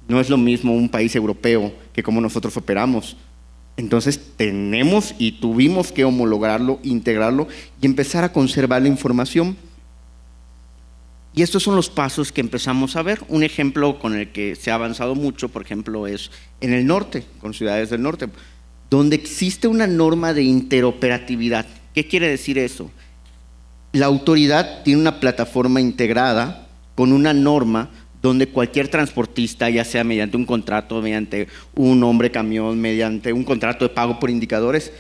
No es lo mismo un país europeo que como nosotros operamos. Entonces tenemos y tuvimos que homologarlo, integrarlo y empezar a conservar la información. Y estos son los pasos que empezamos a ver. Un ejemplo con el que se ha avanzado mucho, por ejemplo, es en el norte, con ciudades del norte, donde existe una norma de interoperatividad. ¿Qué quiere decir eso? La autoridad tiene una plataforma integrada con una norma donde cualquier transportista, ya sea mediante un contrato, mediante un hombre camión, mediante un contrato de pago por indicadores,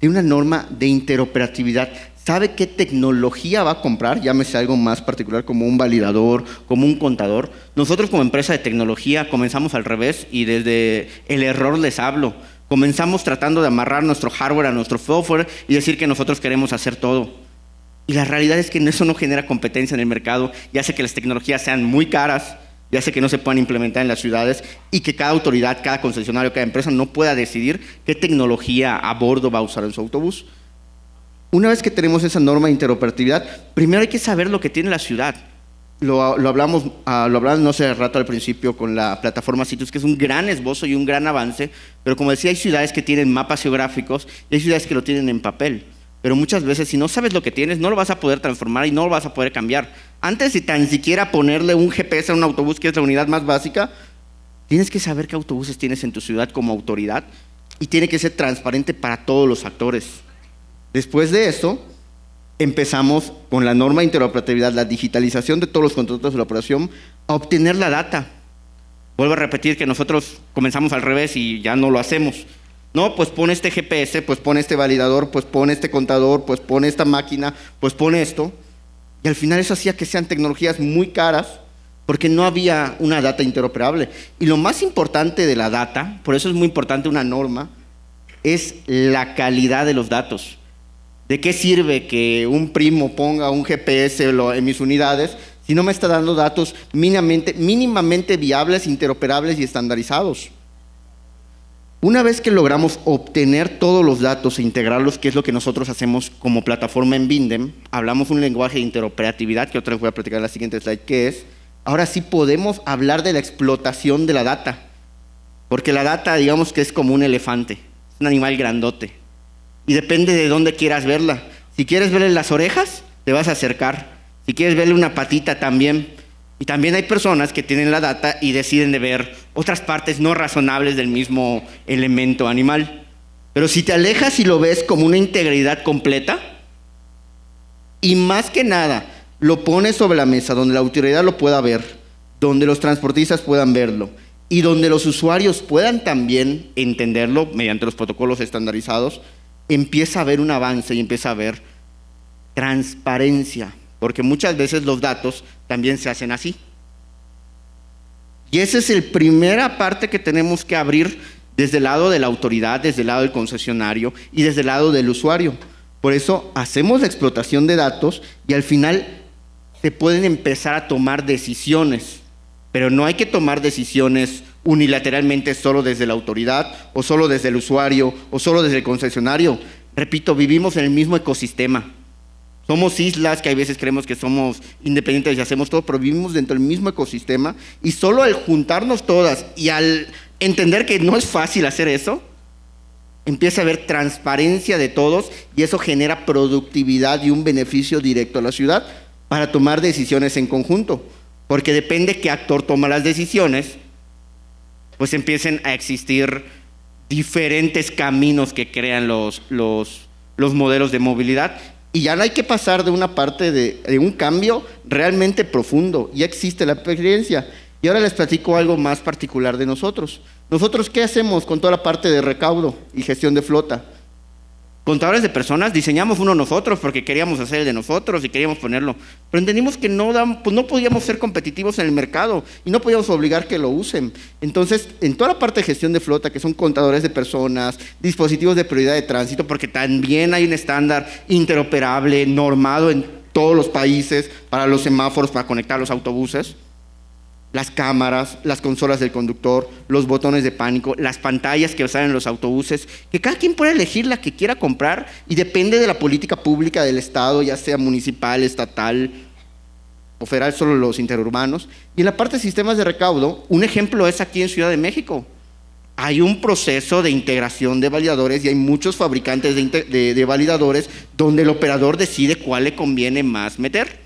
tiene una norma de interoperatividad. Sabe qué tecnología va a comprar, llámese algo más particular como un validador, como un contador. Nosotros como empresa de tecnología comenzamos al revés y desde el error les hablo. Comenzamos tratando de amarrar nuestro hardware a nuestro software y decir que nosotros queremos hacer todo. Y la realidad es que eso no genera competencia en el mercado y hace que las tecnologías sean muy caras y hace que no se puedan implementar en las ciudades y que cada autoridad, cada concesionario, cada empresa no pueda decidir qué tecnología a bordo va a usar en su autobús. Una vez que tenemos esa norma de interoperatividad, primero hay que saber lo que tiene la ciudad. Lo hablamos no hace rato al principio con la plataforma Citus, que es un gran esbozo y un gran avance, pero como decía, hay ciudades que tienen mapas geográficos y hay ciudades que lo tienen en papel. Pero muchas veces, si no sabes lo que tienes, no lo vas a poder transformar y no lo vas a poder cambiar. Antes de tan siquiera ponerle un GPS a un autobús, que es la unidad más básica, tienes que saber qué autobuses tienes en tu ciudad como autoridad y tiene que ser transparente para todos los actores. Después de eso, empezamos con la norma de interoperatividad, la digitalización de todos los contratos de la operación, a obtener la data. Vuelvo a repetir que nosotros comenzamos al revés y ya no lo hacemos. No, pues pone este GPS, pues pone este validador, pues pone este contador, pues pone esta máquina, pues pone esto. Y al final eso hacía que sean tecnologías muy caras porque no había una data interoperable. Y lo más importante de la data, por eso es muy importante una norma, es la calidad de los datos. ¿De qué sirve que un primo ponga un GPS en mis unidades si no me está dando datos mínimamente viables, interoperables y estandarizados? Una vez que logramos obtener todos los datos e integrarlos, que es lo que nosotros hacemos como plataforma en Vindem, hablamos un lenguaje de interoperatividad, que otra vez voy a platicar en la siguiente slide, que es, ahora sí podemos hablar de la explotación de la data, porque la data, digamos que es como un elefante, es un animal grandote, y depende de dónde quieras verla. Si quieres verle las orejas, te vas a acercar, si quieres verle una patita también. Y también hay personas que tienen la data y deciden de ver otras partes no razonables del mismo elemento animal. Pero si te alejas y lo ves como una integridad completa, y más que nada lo pones sobre la mesa donde la autoridad lo pueda ver, donde los transportistas puedan verlo y donde los usuarios puedan también entenderlo mediante los protocolos estandarizados, empieza a haber un avance y empieza a haber transparencia. Porque muchas veces los datos también se hacen así. Y esa es la primera parte que tenemos que abrir desde el lado de la autoridad, desde el lado del concesionario y desde el lado del usuario. Por eso hacemos la explotación de datos y al final se pueden empezar a tomar decisiones. Pero no hay que tomar decisiones unilateralmente solo desde la autoridad o solo desde el usuario o solo desde el concesionario. Repito, vivimos en el mismo ecosistema. Somos islas que hay veces creemos que somos independientes y hacemos todo, pero vivimos dentro del mismo ecosistema y solo al juntarnos todas y al entender que no es fácil hacer eso, empieza a haber transparencia de todos y eso genera productividad y un beneficio directo a la ciudad para tomar decisiones en conjunto. Porque depende qué actor toma las decisiones, pues empiecen a existir diferentes caminos que crean los los modelos de movilidad. Y ya no hay que pasar de una parte de un cambio realmente profundo. Ya existe la experiencia. Y ahora les platico algo más particular de nosotros. ¿Nosotros qué hacemos con toda la parte de recaudo y gestión de flota? Contadores de personas, diseñamos uno nosotros porque queríamos hacer el de nosotros y queríamos ponerlo. Pero entendimos que no podíamos ser competitivos en el mercado y no podíamos obligar que lo usen. Entonces, en toda la parte de gestión de flota, que son contadores de personas, dispositivos de prioridad de tránsito, porque también hay un estándar interoperable, normado en todos los países para los semáforos, para conectar los autobuses, las cámaras, las consolas del conductor, los botones de pánico, las pantallas que salen en los autobuses, que cada quien puede elegir la que quiera comprar y depende de la política pública del Estado, ya sea municipal, estatal o federal, solo los interurbanos. Y en la parte de sistemas de recaudo, un ejemplo es aquí en Ciudad de México. Hay un proceso de integración de validadores y hay muchos fabricantes de validadores donde el operador decide cuál le conviene más meter.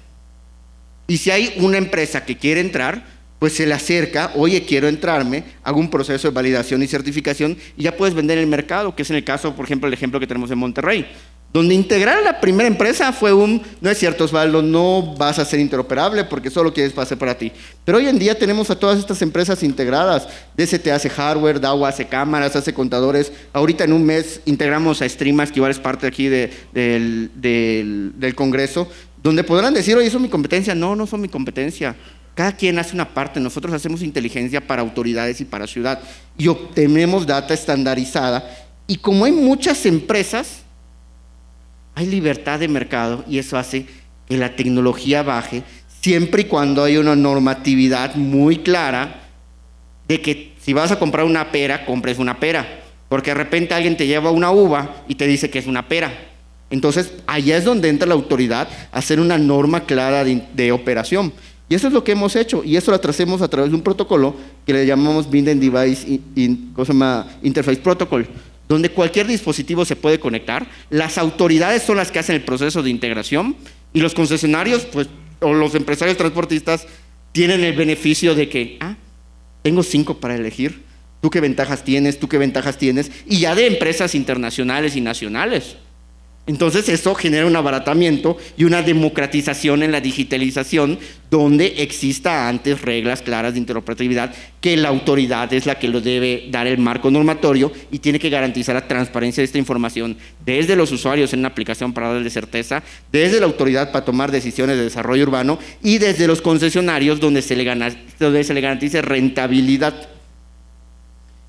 Y si hay una empresa que quiere entrar, pues se le acerca, oye, quiero entrarme, hago un proceso de validación y certificación y ya puedes vender en el mercado, que es en el caso, por ejemplo, el ejemplo que tenemos en Monterrey, donde integrar a la primera empresa fue no es cierto, Osvaldo, no vas a ser interoperable porque solo quieres pasar para ti. Pero hoy en día tenemos a todas estas empresas integradas. DST hace hardware, DAO hace cámaras, hace contadores. Ahorita en un mes integramos a Streamax, que igual es parte aquí del Congreso, donde podrán decir, oye, ¿eso es mi competencia? No, no son mi competencia. Cada quien hace una parte, nosotros hacemos inteligencia para autoridades y para ciudad y obtenemos data estandarizada y como hay muchas empresas, hay libertad de mercado y eso hace que la tecnología baje siempre y cuando hay una normatividad muy clara de que si vas a comprar una pera, compres una pera, porque de repente alguien te lleva una uva y te dice que es una pera. Entonces, allá es donde entra la autoridad a hacer una norma clara de operación. Y eso es lo que hemos hecho, y eso lo tracemos a través de un protocolo que le llamamos Bind Device Interface Protocol, donde cualquier dispositivo se puede conectar. Las autoridades son las que hacen el proceso de integración y los concesionarios, pues, o los empresarios transportistas tienen el beneficio de que, tengo 5 para elegir, tú qué ventajas tienes, y ya de empresas internacionales y nacionales. Entonces eso genera un abaratamiento y una democratización en la digitalización donde exista antes reglas claras de interoperabilidad, que la autoridad es la que lo debe dar el marco normatorio y tiene que garantizar la transparencia de esta información desde los usuarios en una aplicación para darle certeza, desde la autoridad para tomar decisiones de desarrollo urbano y desde los concesionarios donde se le garantice rentabilidad.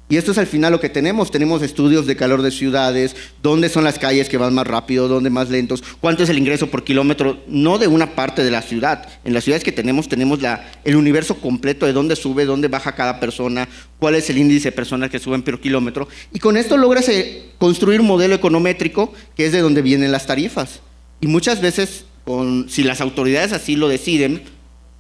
Y esto es al final lo que tenemos estudios de calor de ciudades, dónde son las calles que van más rápido, dónde más lentos, cuánto es el ingreso por kilómetro, no de una parte de la ciudad. En las ciudades que tenemos el universo completo de dónde sube, dónde baja cada persona, cuál es el índice de personas que suben por kilómetro. Y con esto logras construir un modelo econométrico que es de donde vienen las tarifas. Y muchas veces, si las autoridades así lo deciden,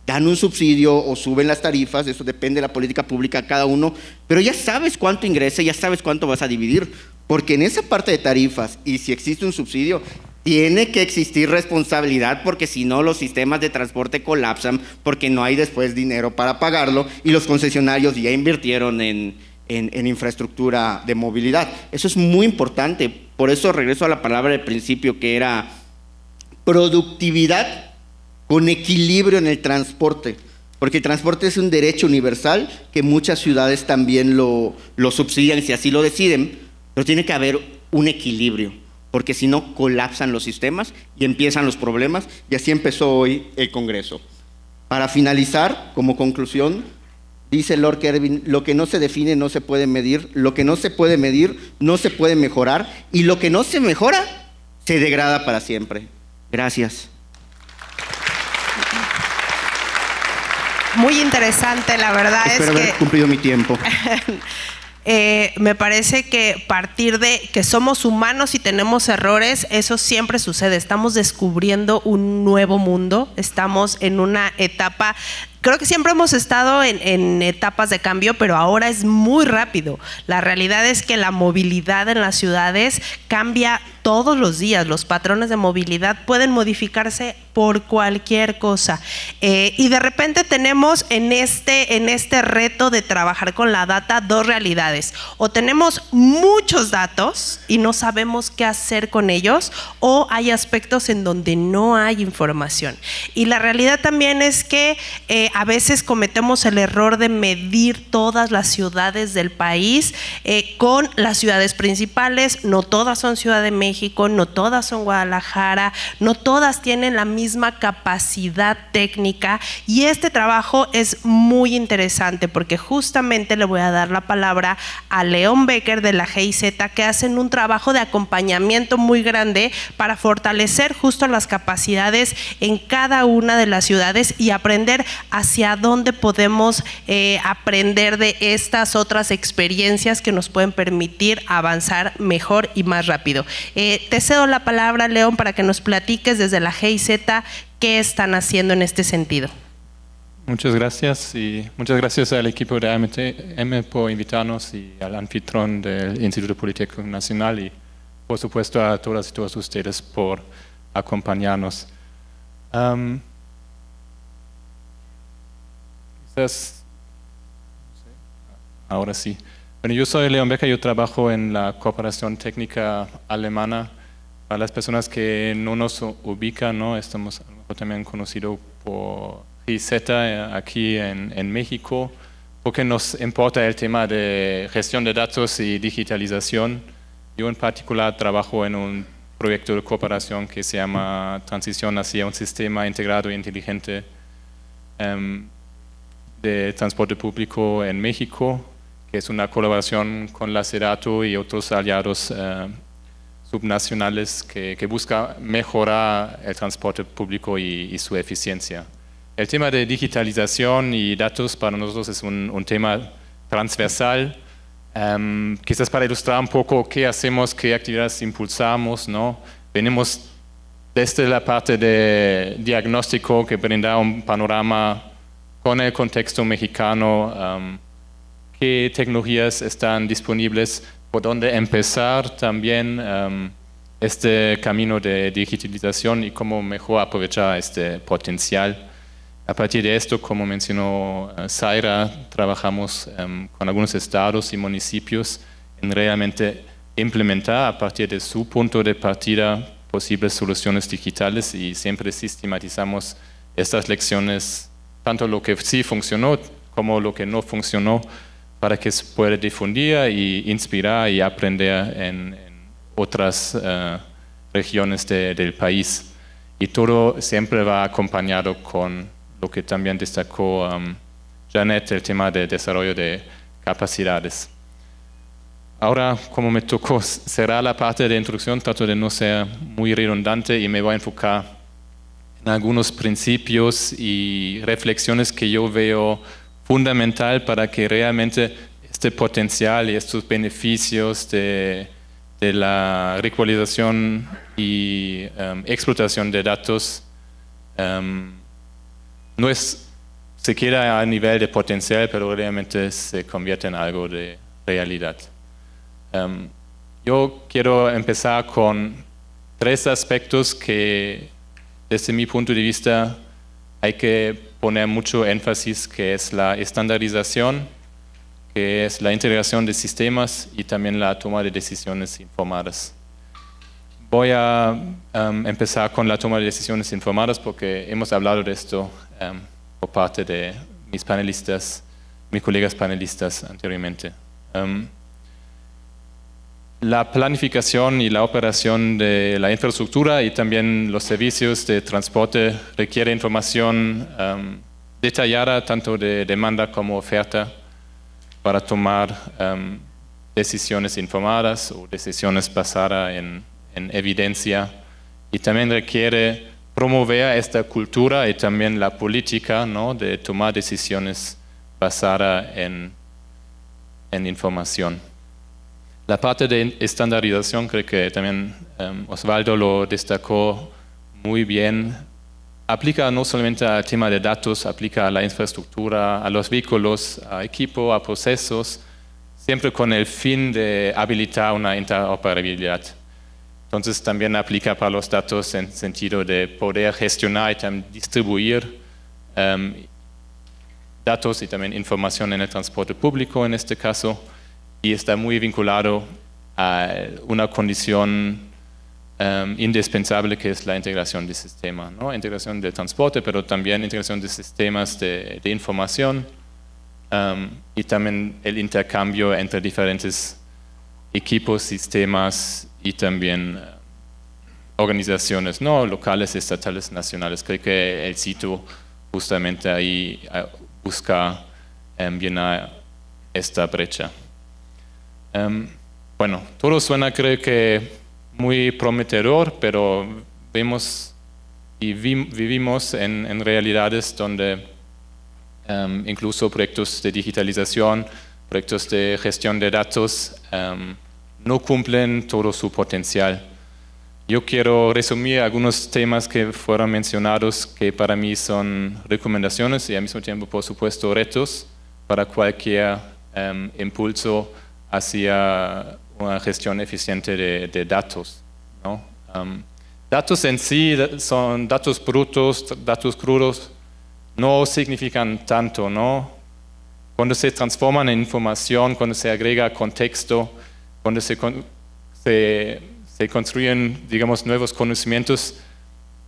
dan un subsidio o suben las tarifas, eso depende de la política pública de cada uno, pero ya sabes cuánto ingresa, ya sabes cuánto vas a dividir, porque en esa parte de tarifas, y si existe un subsidio, tiene que existir responsabilidad, porque si no los sistemas de transporte colapsan, porque no hay después dinero para pagarlo, y los concesionarios ya invirtieron en infraestructura de movilidad. Eso es muy importante, por eso regreso a la palabra del principio, que era productividad con equilibrio en el transporte, porque el transporte es un derecho universal que muchas ciudades también lo subsidian si así lo deciden, pero tiene que haber un equilibrio, porque si no colapsan los sistemas y empiezan los problemas, y así empezó hoy el Congreso. Para finalizar, como conclusión, dice Lord Kelvin, lo que no se define no se puede medir, lo que no se puede medir no se puede mejorar, y lo que no se mejora se degrada para siempre. Gracias. Muy interesante, la verdad. Espero haber cumplido mi tiempo. Me parece que partir de que somos humanos y tenemos errores, eso siempre sucede. Estamos descubriendo un nuevo mundo, estamos en una etapa creo que siempre hemos estado en etapas de cambio, pero ahora es muy rápido. La realidad es que la movilidad en las ciudades cambia todos los días. Los patrones de movilidad pueden modificarse por cualquier cosa. Y de repente tenemos en este reto de trabajar con la data dos realidades. O tenemos muchos datos y no sabemos qué hacer con ellos, o hay aspectos en donde no hay información. Y la realidad también es que a veces cometemos el error de medir todas las ciudades del país con las ciudades principales. No todas son Ciudad de México, no todas son Guadalajara, no todas tienen la misma capacidad técnica, y este trabajo es muy interesante porque justamente le voy a dar la palabra a León Becker de la GIZ, que hacen un trabajo de acompañamiento muy grande para fortalecer justo las capacidades en cada una de las ciudades y aprender hacia dónde podemos aprender de estas otras experiencias que nos pueden permitir avanzar mejor y más rápido. Te cedo la palabra, León, para que nos platiques desde la GIZ qué están haciendo en este sentido. Muchas gracias, y muchas gracias al equipo de AMTM por invitarnos, y al anfitrión del Instituto Politécnico Nacional, y por supuesto a todas y todos ustedes por acompañarnos. Quizás, ahora sí. Bueno, yo soy León Becker, yo trabajo en la Cooperación Técnica Alemana. Para las personas que no nos ubican, ¿no? Estamos a lo mejor también conocidos por GIZ aquí en México, porque nos importa el tema de gestión de datos y digitalización. Yo en particular trabajo en un proyecto de cooperación que se llama Transición hacia un sistema integrado e inteligente de transporte público en México, que es una colaboración con la SEDATU y otros aliados subnacionales que busca mejorar el transporte público y su eficiencia. El tema de digitalización y datos para nosotros es un tema transversal. Quizás para ilustrar un poco qué hacemos, qué actividades impulsamos, ¿no? Venimos desde la parte de diagnóstico, que brinda un panorama con el contexto mexicano, qué tecnologías están disponibles, por dónde empezar también este camino de digitalización y cómo mejor aprovechar este potencial. A partir de esto, como mencionó Zaira, trabajamos con algunos estados y municipios en realmente implementar a partir de su punto de partida posibles soluciones digitales, y siempre sistematizamos estas lecciones, tanto lo que sí funcionó como lo que no funcionó, para que se pueda difundir y inspirar y aprender en otras regiones del país. Y todo siempre va acompañado con lo que también destacó Janet, el tema de desarrollo de capacidades. Ahora, como me tocó cerrar la parte de introducción, trato de no ser muy redundante y me voy a enfocar en algunos principios y reflexiones que yo veo fundamental para que realmente este potencial y estos beneficios de la recualización y explotación de datos no se queda a nivel de potencial, pero realmente se convierte en algo de realidad. Yo quiero empezar con 3 aspectos que desde mi punto de vista hay que poner mucho énfasis, que es la estandarización, que es la integración de sistemas y también la toma de decisiones informadas. Voy a empezar con la toma de decisiones informadas porque hemos hablado de esto por parte de mis colegas panelistas anteriormente. La planificación y la operación de la infraestructura y también los servicios de transporte requiere información detallada, tanto de demanda como oferta, para tomar decisiones informadas o decisiones basadas en evidencia, y también requiere promover esta cultura y también la política, ¿no?, de tomar decisiones basadas en información. La parte de estandarización creo que también Osvaldo lo destacó muy bien. aplica no solamente al tema de datos, aplica a la infraestructura, a los vehículos, a equipo, a procesos, siempre con el fin de habilitar una interoperabilidad. Entonces también aplica para los datos en sentido de poder gestionar y también distribuir datos y también información en el transporte público en este caso, y está muy vinculado a una condición indispensable que es la integración de sistema, ¿no? Integración del transporte, pero también integración de sistemas de información y también el intercambio entre diferentes equipos, sistemas y también organizaciones, ¿no? Locales, estatales, nacionales. Creo que el sitio justamente ahí busca llenar esta brecha. Bueno, todo suena, creo que muy prometedor, pero vemos y vivimos en realidades donde incluso proyectos de digitalización, proyectos de gestión de datos no cumplen todo su potencial. Yo quiero resumir algunos temas que fueron mencionados que para mí son recomendaciones y al mismo tiempo, por supuesto, retos para cualquier impulso hacia una gestión eficiente de datos, ¿no? Datos en sí son datos brutos, datos crudos, no significan tanto, ¿no? Cuando se transforman en información, cuando se agrega contexto, cuando se construyen, digamos, nuevos conocimientos,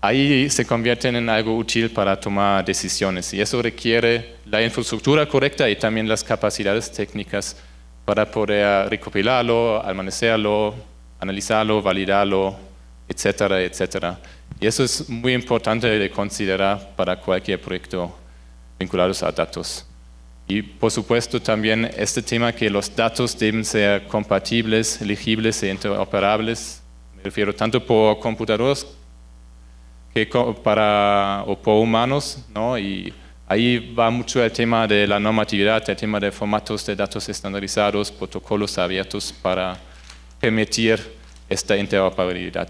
ahí se convierten en algo útil para tomar decisiones. Y eso requiere la infraestructura correcta y también las capacidades técnicas para poder recopilarlo, almacenarlo, analizarlo, validarlo, etcétera, etcétera. Y eso es muy importante de considerar para cualquier proyecto vinculado a datos. Y por supuesto también este tema que los datos deben ser compatibles, legibles e interoperables. Me refiero tanto por computadoras o por humanos, ¿no? Y ahí va mucho el tema de la normatividad, el tema de formatos de datos estandarizados, protocolos abiertos para permitir esta interoperabilidad.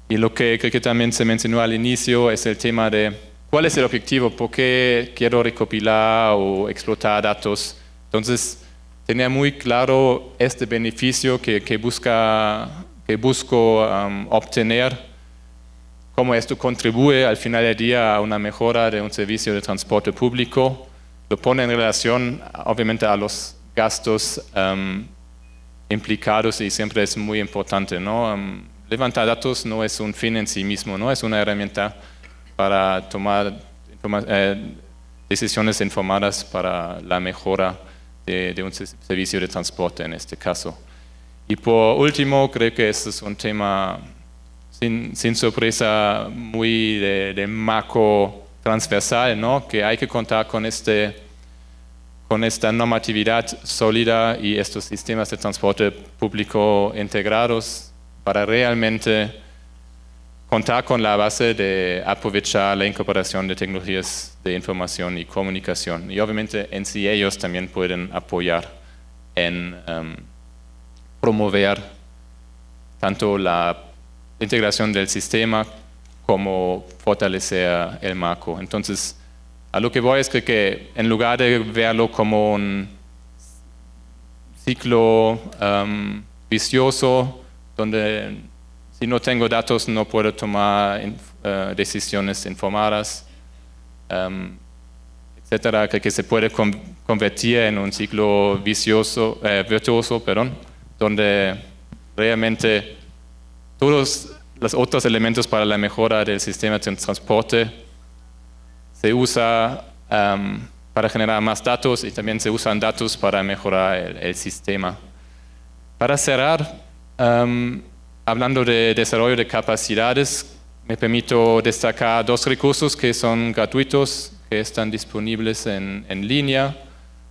Y lo que creo que también se mencionó al inicio es el tema de cuál es el objetivo, por qué quiero recopilar o explotar datos. Entonces, tener muy claro este beneficio que busco obtener, cómo esto contribuye al final del día a una mejora de un servicio de transporte público, lo pone en relación obviamente a los gastos implicados y siempre es muy importante, ¿no? Levantar datos no es un fin en sí mismo, ¿no? Es una herramienta para tomar decisiones informadas para la mejora de un servicio de transporte en este caso. Y por último, creo que este es un tema sin sorpresa muy de macro transversal, ¿no? Que hay que contar con esta normatividad sólida y estos sistemas de transporte público integrados para realmente contar con la base de aprovechar la incorporación de tecnologías de información y comunicación. Y obviamente en sí ellos también pueden apoyar en promover tanto la integración del sistema como fortalecer el marco. Entonces, a lo que voy es que en lugar de verlo como un ciclo vicioso, donde si no tengo datos no puedo tomar decisiones informadas, etcétera, que se puede convertir en un ciclo virtuoso, donde realmente todos los otros elementos para la mejora del sistema de transporte se usa para generar más datos y también se usan datos para mejorar el sistema. Para cerrar, hablando de desarrollo de capacidades, me permito destacar dos recursos que son gratuitos, que están disponibles en línea.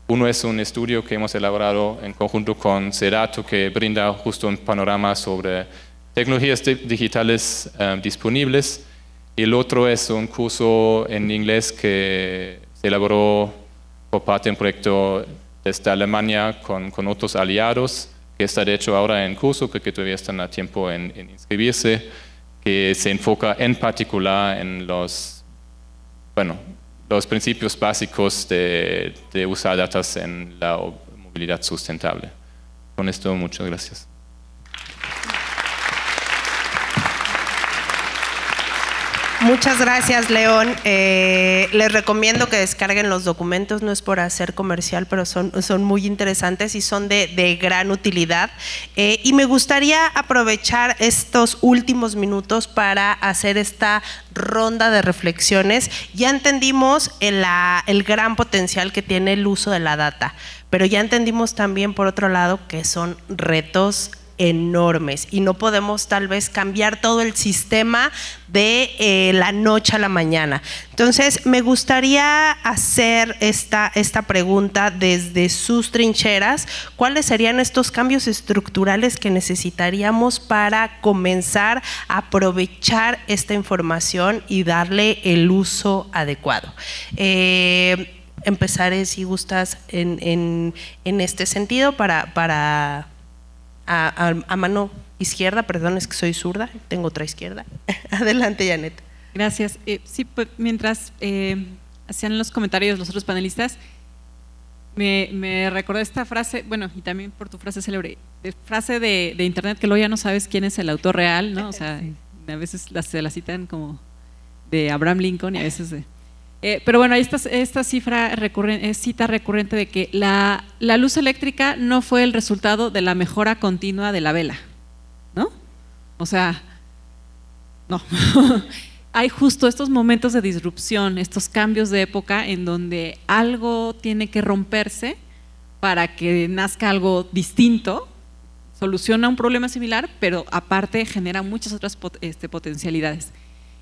Uno es un estudio que hemos elaborado en conjunto con CEDATO que brinda justo un panorama sobre tecnologías digitales disponibles, y el otro es un curso en inglés que se elaboró por parte de un proyecto desde Alemania con otros aliados, que está de hecho ahora en curso, que todavía están a tiempo en inscribirse, que se enfoca en particular en los principios básicos de usar datos en la movilidad sustentable. Con esto, muchas gracias. Muchas gracias, León. Les recomiendo que descarguen los documentos, no es por hacer comercial, pero son muy interesantes y son de gran utilidad. Y me gustaría aprovechar estos últimos minutos para hacer esta ronda de reflexiones. Ya entendimos el gran potencial que tiene el uso de la data, pero ya entendimos también, por otro lado, que son retos enormes y no podemos tal vez cambiar todo el sistema de la noche a la mañana. Entonces me gustaría hacer esta pregunta desde sus trincheras: ¿cuáles serían estos cambios estructurales que necesitaríamos para comenzar a aprovechar esta información y darle el uso adecuado? Empezaré, si gustas, en este sentido para a mano izquierda, perdón, es que soy zurda, tengo otra izquierda. Adelante, Janet. Gracias. Sí, pues, mientras hacían los comentarios los otros panelistas, me recordé esta frase, bueno, y también por tu frase célebre, frase de internet que luego ya no sabes quién es el autor real, ¿no? O sea, a veces se la citan como de Abraham Lincoln y a veces de… pero bueno, esta cita recurrente de que la luz eléctrica no fue el resultado de la mejora continua de la vela, ¿no? O sea, no. Hay justo estos momentos de disrupción, estos cambios de época en donde algo tiene que romperse para que nazca algo distinto, soluciona un problema similar, pero aparte genera muchas otras potencialidades.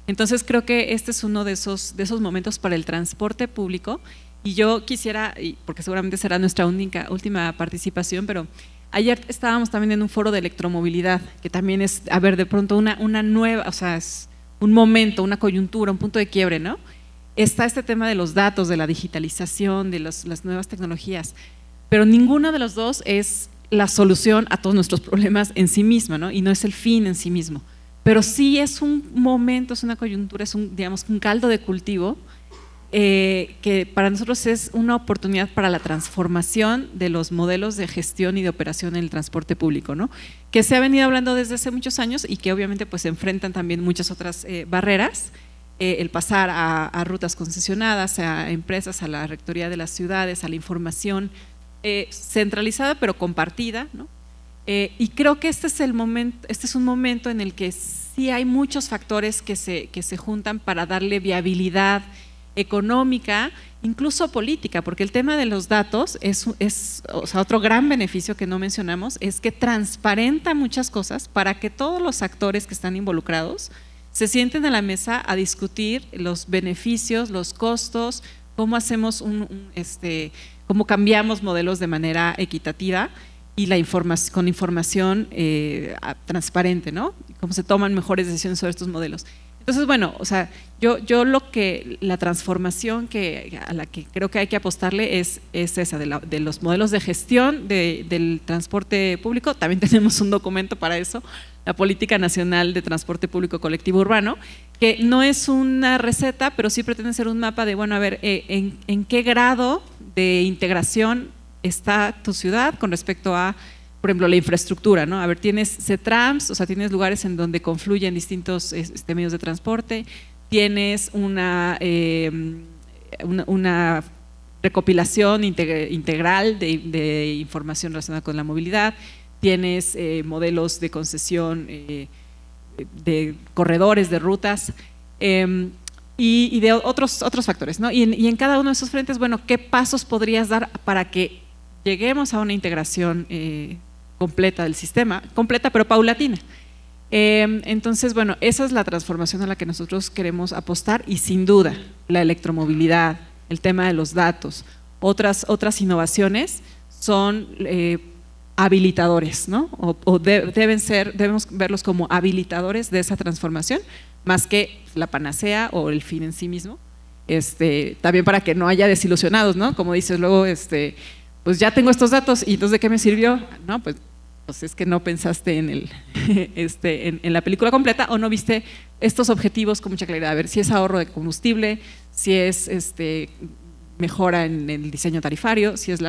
Entonces creo que este es uno de esos momentos para el transporte público, y yo quisiera, porque seguramente será nuestra última participación, pero ayer estábamos también en un foro de electromovilidad, que también es, a ver, de pronto una nueva, o sea, es un momento, una coyuntura, un punto de quiebre, ¿no? Está este tema de los datos, de la digitalización, de las nuevas tecnologías, pero ninguno de los dos es la solución a todos nuestros problemas en sí misma, ¿no? Y no es el fin en sí mismo. Pero sí es un momento, es una coyuntura, es digamos, un caldo de cultivo que para nosotros es una oportunidad para la transformación de los modelos de gestión y de operación en el transporte público, ¿no? Que se ha venido hablando desde hace muchos años y que obviamente pues se enfrentan también muchas otras barreras, el pasar a rutas concesionadas, a empresas, a la rectoría de las ciudades, a la información centralizada pero compartida, ¿no? Y creo que este es un momento en el que sí hay muchos factores que se juntan para darle viabilidad económica, incluso política, porque el tema de los datos o sea, otro gran beneficio que no mencionamos es que transparenta muchas cosas para que todos los actores que están involucrados se sienten a la mesa a discutir los beneficios, los costos, cómo hacemos cómo cambiamos modelos de manera equitativa y con información transparente, ¿no? Cómo se toman mejores decisiones sobre estos modelos. Entonces, bueno, o sea, la transformación a la que creo que hay que apostarle es esa, de los modelos de gestión del transporte público. También tenemos un documento para eso, la Política Nacional de Transporte Público Colectivo Urbano, que no es una receta, pero sí pretende ser un mapa de, bueno, a ver, en qué grado de integración está tu ciudad con respecto a, por ejemplo, la infraestructura, ¿no? A ver, tienes CETRAMS, o sea, tienes lugares en donde confluyen distintos medios de transporte, tienes una recopilación integral de información relacionada con la movilidad, tienes modelos de concesión de corredores, de rutas, y de otros factores, ¿no? Y en cada uno de esos frentes, bueno, ¿qué pasos podrías dar para que lleguemos a una integración completa del sistema, completa pero paulatina? Entonces, bueno, esa es la transformación a la que nosotros queremos apostar, y sin duda la electromovilidad, el tema de los datos, otras innovaciones son habilitadores, ¿no? Debemos verlos como habilitadores de esa transformación, más que la panacea o el fin en sí mismo, también para que no haya desilusionados, ¿no? Como dices luego, pues ya tengo estos datos, y entonces ¿de qué me sirvió? No, pues pues es que no pensaste en, en la película completa o no viste estos objetivos con mucha claridad. A ver, si es ahorro de combustible, si es mejora en el diseño tarifario, si es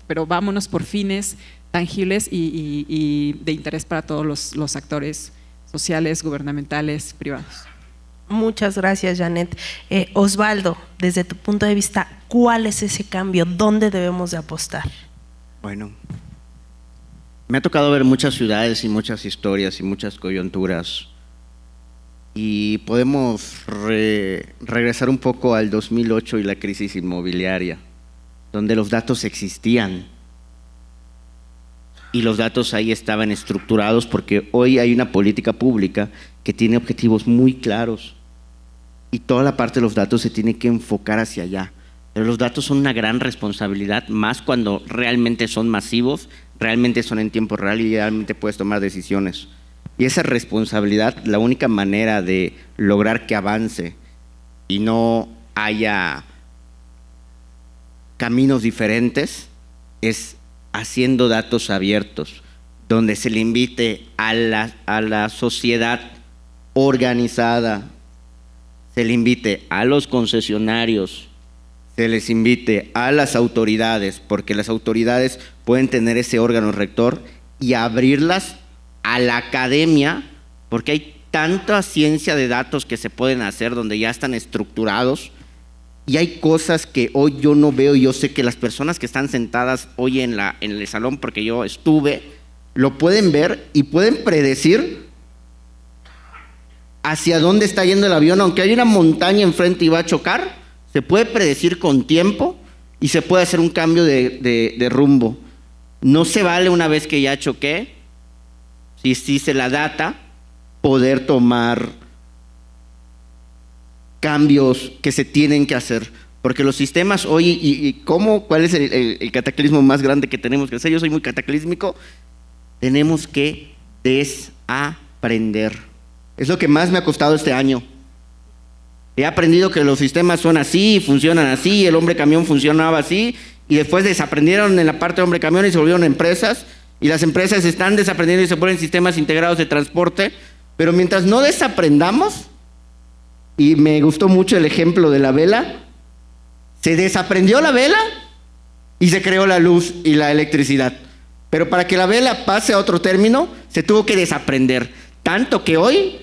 pero vámonos por fines tangibles y de interés para todos los actores sociales, gubernamentales, privados. Muchas gracias, Janet. Osvaldo, desde tu punto de vista, ¿cuál es ese cambio? ¿Dónde debemos de apostar? Bueno, me ha tocado ver muchas ciudades y muchas historias y muchas coyunturas, y podemos regresar un poco al 2008 y la crisis inmobiliaria, donde los datos existían y los datos ahí estaban estructurados, porque hoy hay una política pública que tiene objetivos muy claros y toda la parte de los datos se tiene que enfocar hacia allá. Pero los datos son una gran responsabilidad, más cuando realmente son masivos, realmente son en tiempo real y realmente puedes tomar decisiones. Y esa responsabilidad, la única manera de lograr que avance y no haya caminos diferentes es haciendo datos abiertos, donde se le invite a la sociedad organizada, se le invite a los concesionarios, se les invite a las autoridades, porque las autoridades pueden tener ese órgano rector, y abrirlas a la academia, porque hay tanta ciencia de datos que se pueden hacer donde ya están estructurados, y hay cosas que hoy yo no veo, y yo sé que las personas que están sentadas hoy en el salón, porque yo estuve, lo pueden ver y pueden predecir hacia dónde está yendo el avión. Aunque hay una montaña enfrente y va a chocar, se puede predecir con tiempo y se puede hacer un cambio de rumbo. No se vale una vez que ya choqué, si se la data, poder tomar cambios que se tienen que hacer, porque los sistemas hoy, ¿cuál es el cataclismo más grande que tenemos que hacer? Yo soy muy cataclísmico. Tenemos que desaprender. Es lo que más me ha costado este año. He aprendido que los sistemas son así, funcionan así, el hombre camión funcionaba así, y después desaprendieron en la parte de hombre camión y se volvieron empresas, y las empresas están desaprendiendo y se ponen sistemas integrados de transporte. Pero mientras no desaprendamos, y me gustó mucho el ejemplo de la vela, se desaprendió la vela y se creó la luz y la electricidad. Pero para que la vela pase a otro término, se tuvo que desaprender. Tanto que hoy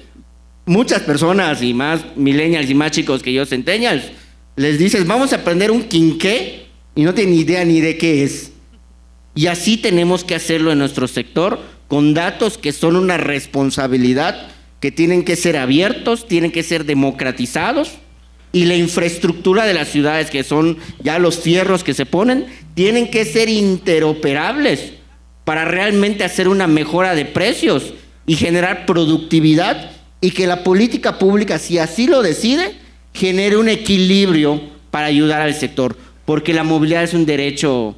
muchas personas, y más millennials y más chicos que yo, centennials, les dices, vamos a aprender un quinqué, y no tienen idea ni de qué es. Y así tenemos que hacerlo en nuestro sector, con datos que son una responsabilidad, que tienen que ser abiertos, tienen que ser democratizados, y la infraestructura de las ciudades, que son ya los fierros que se ponen, tienen que ser interoperables para realmente hacer una mejora de precios y generar productividad, y que la política pública, si así lo decide, genere un equilibrio para ayudar al sector, porque la movilidad es un derecho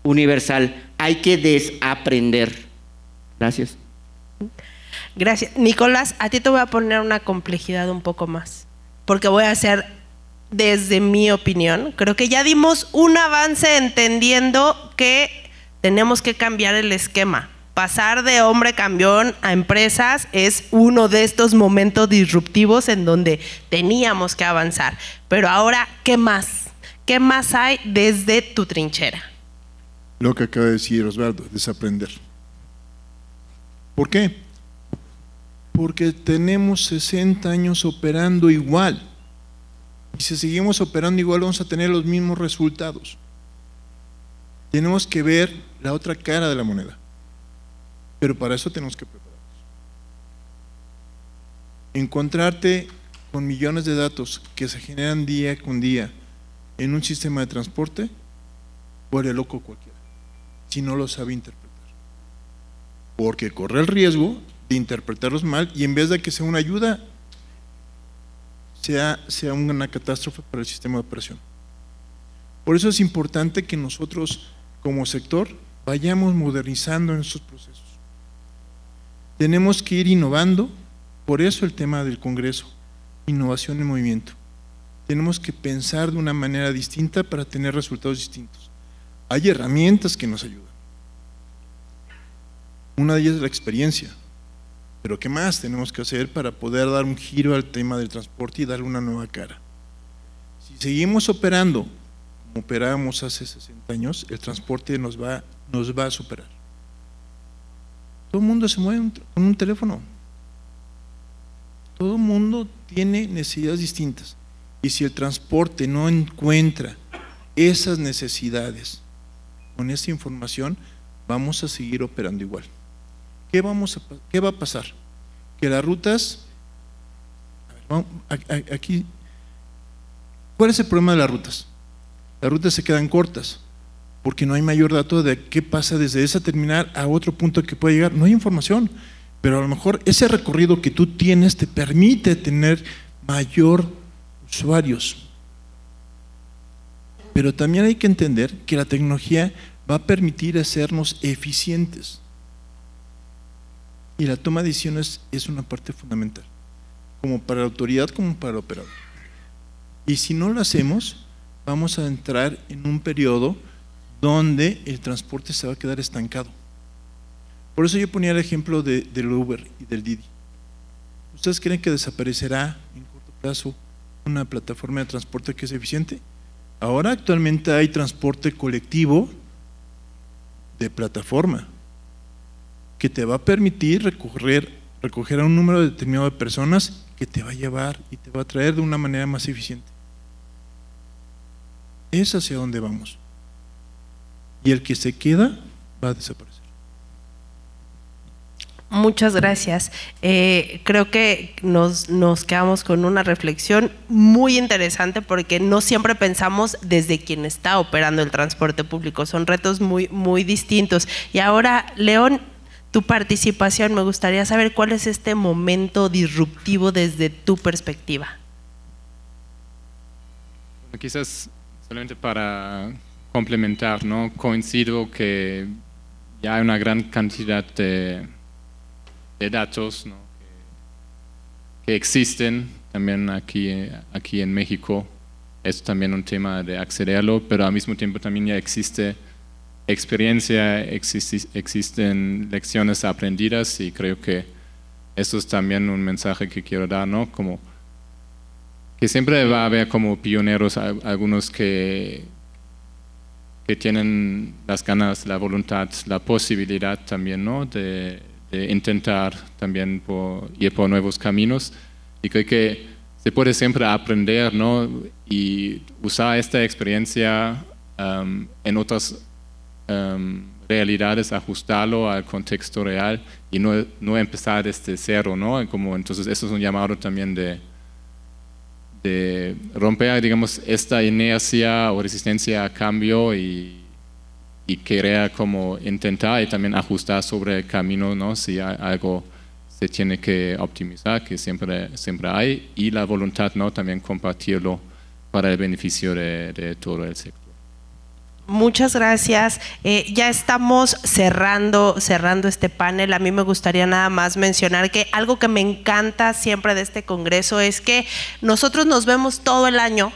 universal. Hay que desaprender. Gracias. Gracias. Nicolás, a ti te voy a poner una complejidad un poco más, porque voy a hacer, desde mi opinión, creo que ya dimos un avance entendiendo que tenemos que cambiar el esquema. Pasar de hombre camión a empresas es uno de estos momentos disruptivos en donde teníamos que avanzar. Pero ahora, ¿qué más? ¿Qué más hay desde tu trinchera? Lo que acaba de decir Osvaldo, desaprender. ¿Por qué? Porque tenemos 60 años operando igual. Y si seguimos operando igual, vamos a tener los mismos resultados. Tenemos que ver la otra cara de la moneda. Pero para eso tenemos que prepararnos. Encontrarte con millones de datos que se generan día con día en un sistema de transporte, vuelve loco cualquiera, si no lo sabe interpretar. Porque corre el riesgo de interpretarlos mal, y en vez de que sea una ayuda, sea una catástrofe para el sistema de operación. Por eso es importante que nosotros, como sector, vayamos modernizando en estos procesos. Tenemos que ir innovando, por eso el tema del Congreso, innovación en movimiento. Tenemos que pensar de una manera distinta para tener resultados distintos. Hay herramientas que nos ayudan. Una de ellas es la experiencia. Pero ¿qué más tenemos que hacer para poder dar un giro al tema del transporte y darle una nueva cara? Si seguimos operando como operábamos hace 60 años, el transporte nos va a superar. Todo el mundo se mueve con un teléfono. Todo el mundo tiene necesidades distintas. Y si el transporte no encuentra esas necesidades con esa información, vamos a seguir operando igual. ¿Qué va a pasar? Que las rutas, aquí, ¿cuál es el problema de las rutas? Las rutas se quedan cortas porque no hay mayor dato de qué pasa desde esa terminal a otro punto que puede llegar. No hay información, pero a lo mejor ese recorrido que tú tienes te permite tener mayor usuarios. Pero también hay que entender que la tecnología va a permitir hacernos eficientes. Y la toma de decisiones es una parte fundamental, como para la autoridad como para el operador. Y si no lo hacemos, vamos a entrar en un periodo donde el transporte se va a quedar estancado. Por eso yo ponía el ejemplo del Uber y del Didi. ¿Ustedes creen que desaparecerá en corto plazo una plataforma de transporte que es eficiente? Ahora actualmente hay transporte colectivo de plataforma que te va a permitir recoger a un número determinado de personas que te va a llevar y te va a traer de una manera más eficiente. Es hacia donde vamos. Y el que se queda va a desaparecer. Muchas gracias. Creo que nos quedamos con una reflexión muy interesante porque no siempre pensamos desde quien está operando el transporte público. Son retos muy distintos. Y ahora, León, tu participación, me gustaría saber cuál es este momento disruptivo desde tu perspectiva. Quizás solamente para complementar, ¿no? Coincido que ya hay una gran cantidad de datos, ¿no? que existen también aquí en México. Es también un tema de accederlo, pero al mismo tiempo también ya existe experiencia, existen lecciones aprendidas y creo que eso es también un mensaje que quiero dar, ¿no? Como que siempre va a haber como pioneros algunos que tienen las ganas, la voluntad, la posibilidad también, ¿no? de intentar también ir por nuevos caminos, y creo que se puede siempre aprender, ¿no? Y usar esta experiencia en otras realidades, ajustarlo al contexto real y no empezar desde cero, ¿no? Entonces eso es un llamado también de romper, digamos, esta inercia o resistencia a cambio y querer como intentar y también ajustar sobre el camino, ¿no? Si algo se tiene que optimizar, que siempre hay, y la voluntad, ¿no? También compartirlo para el beneficio de todo el sector. Muchas gracias. Ya estamos cerrando este panel. A mí me gustaría nada más mencionar que algo que me encanta siempre de este congreso es que nosotros nos vemos todo el año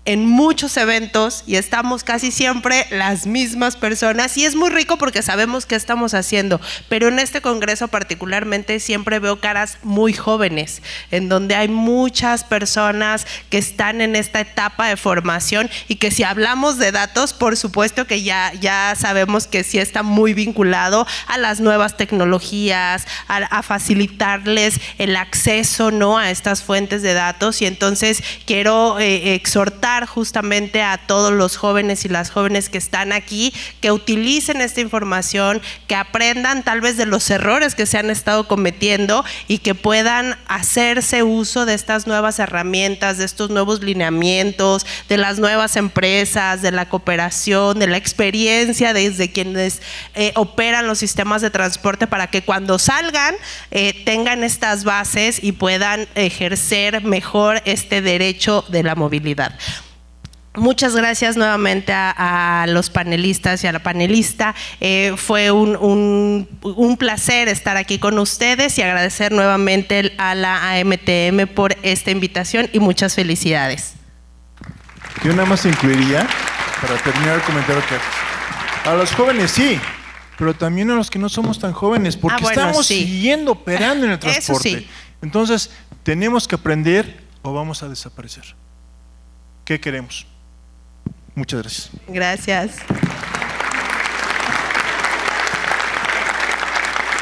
en muchos eventos y estamos casi siempre las mismas personas y es muy rico porque sabemos qué estamos haciendo, pero en este congreso particularmente siempre veo caras muy jóvenes, en donde hay muchas personas que están en esta etapa de formación y que si hablamos de datos, por supuesto que ya sabemos que sí está muy vinculado a las nuevas tecnologías, a facilitarles el acceso, ¿no? A estas fuentes de datos, y entonces quiero exhortar justamente a todos los jóvenes y las jóvenes que están aquí, que utilicen esta información, que aprendan tal vez de los errores que se han estado cometiendo y que puedan hacerse uso de estas nuevas herramientas, de estos nuevos lineamientos, de las nuevas empresas, de la cooperación, de la experiencia desde quienes operan los sistemas de transporte, para que cuando salgan tengan estas bases y puedan ejercer mejor este derecho de la movilidad. Muchas gracias nuevamente a los panelistas y a la panelista. Fue un placer estar aquí con ustedes y agradecer nuevamente a la AMTM por esta invitación y muchas felicidades. Yo nada más incluiría, para terminar el comentario que haces, a los jóvenes sí, pero también a los que no somos tan jóvenes, porque bueno, estamos sí. siguiendo operando en el Eso transporte. sí. Entonces, tenemos que aprender o vamos a desaparecer. ¿Qué queremos? Muchas gracias. Gracias.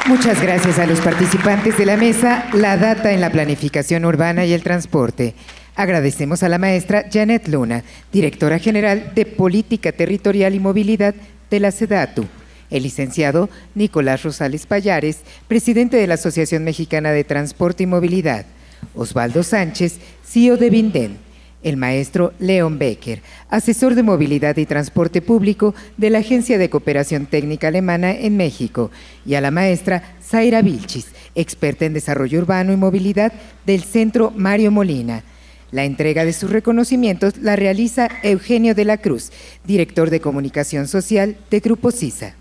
Muchas gracias a los participantes de la mesa La Data en la Planificación Urbana y el Transporte. Agradecemos a la maestra Janet Luna, directora general de Política Territorial y Movilidad de la SEDATU, el licenciado Nicolás Rosales Payares, presidente de la Asociación Mexicana de Transporte y Movilidad, Osvaldo Sánchez, CEO de Vinden, el maestro Leon Becker, asesor de movilidad y transporte público de la Agencia de Cooperación Técnica Alemana en México, y a la maestra Zaira Vilchis, experta en desarrollo urbano y movilidad del Centro Mario Molina. La entrega de sus reconocimientos la realiza Eugenio de la Cruz, director de Comunicación Social de Grupo CISA.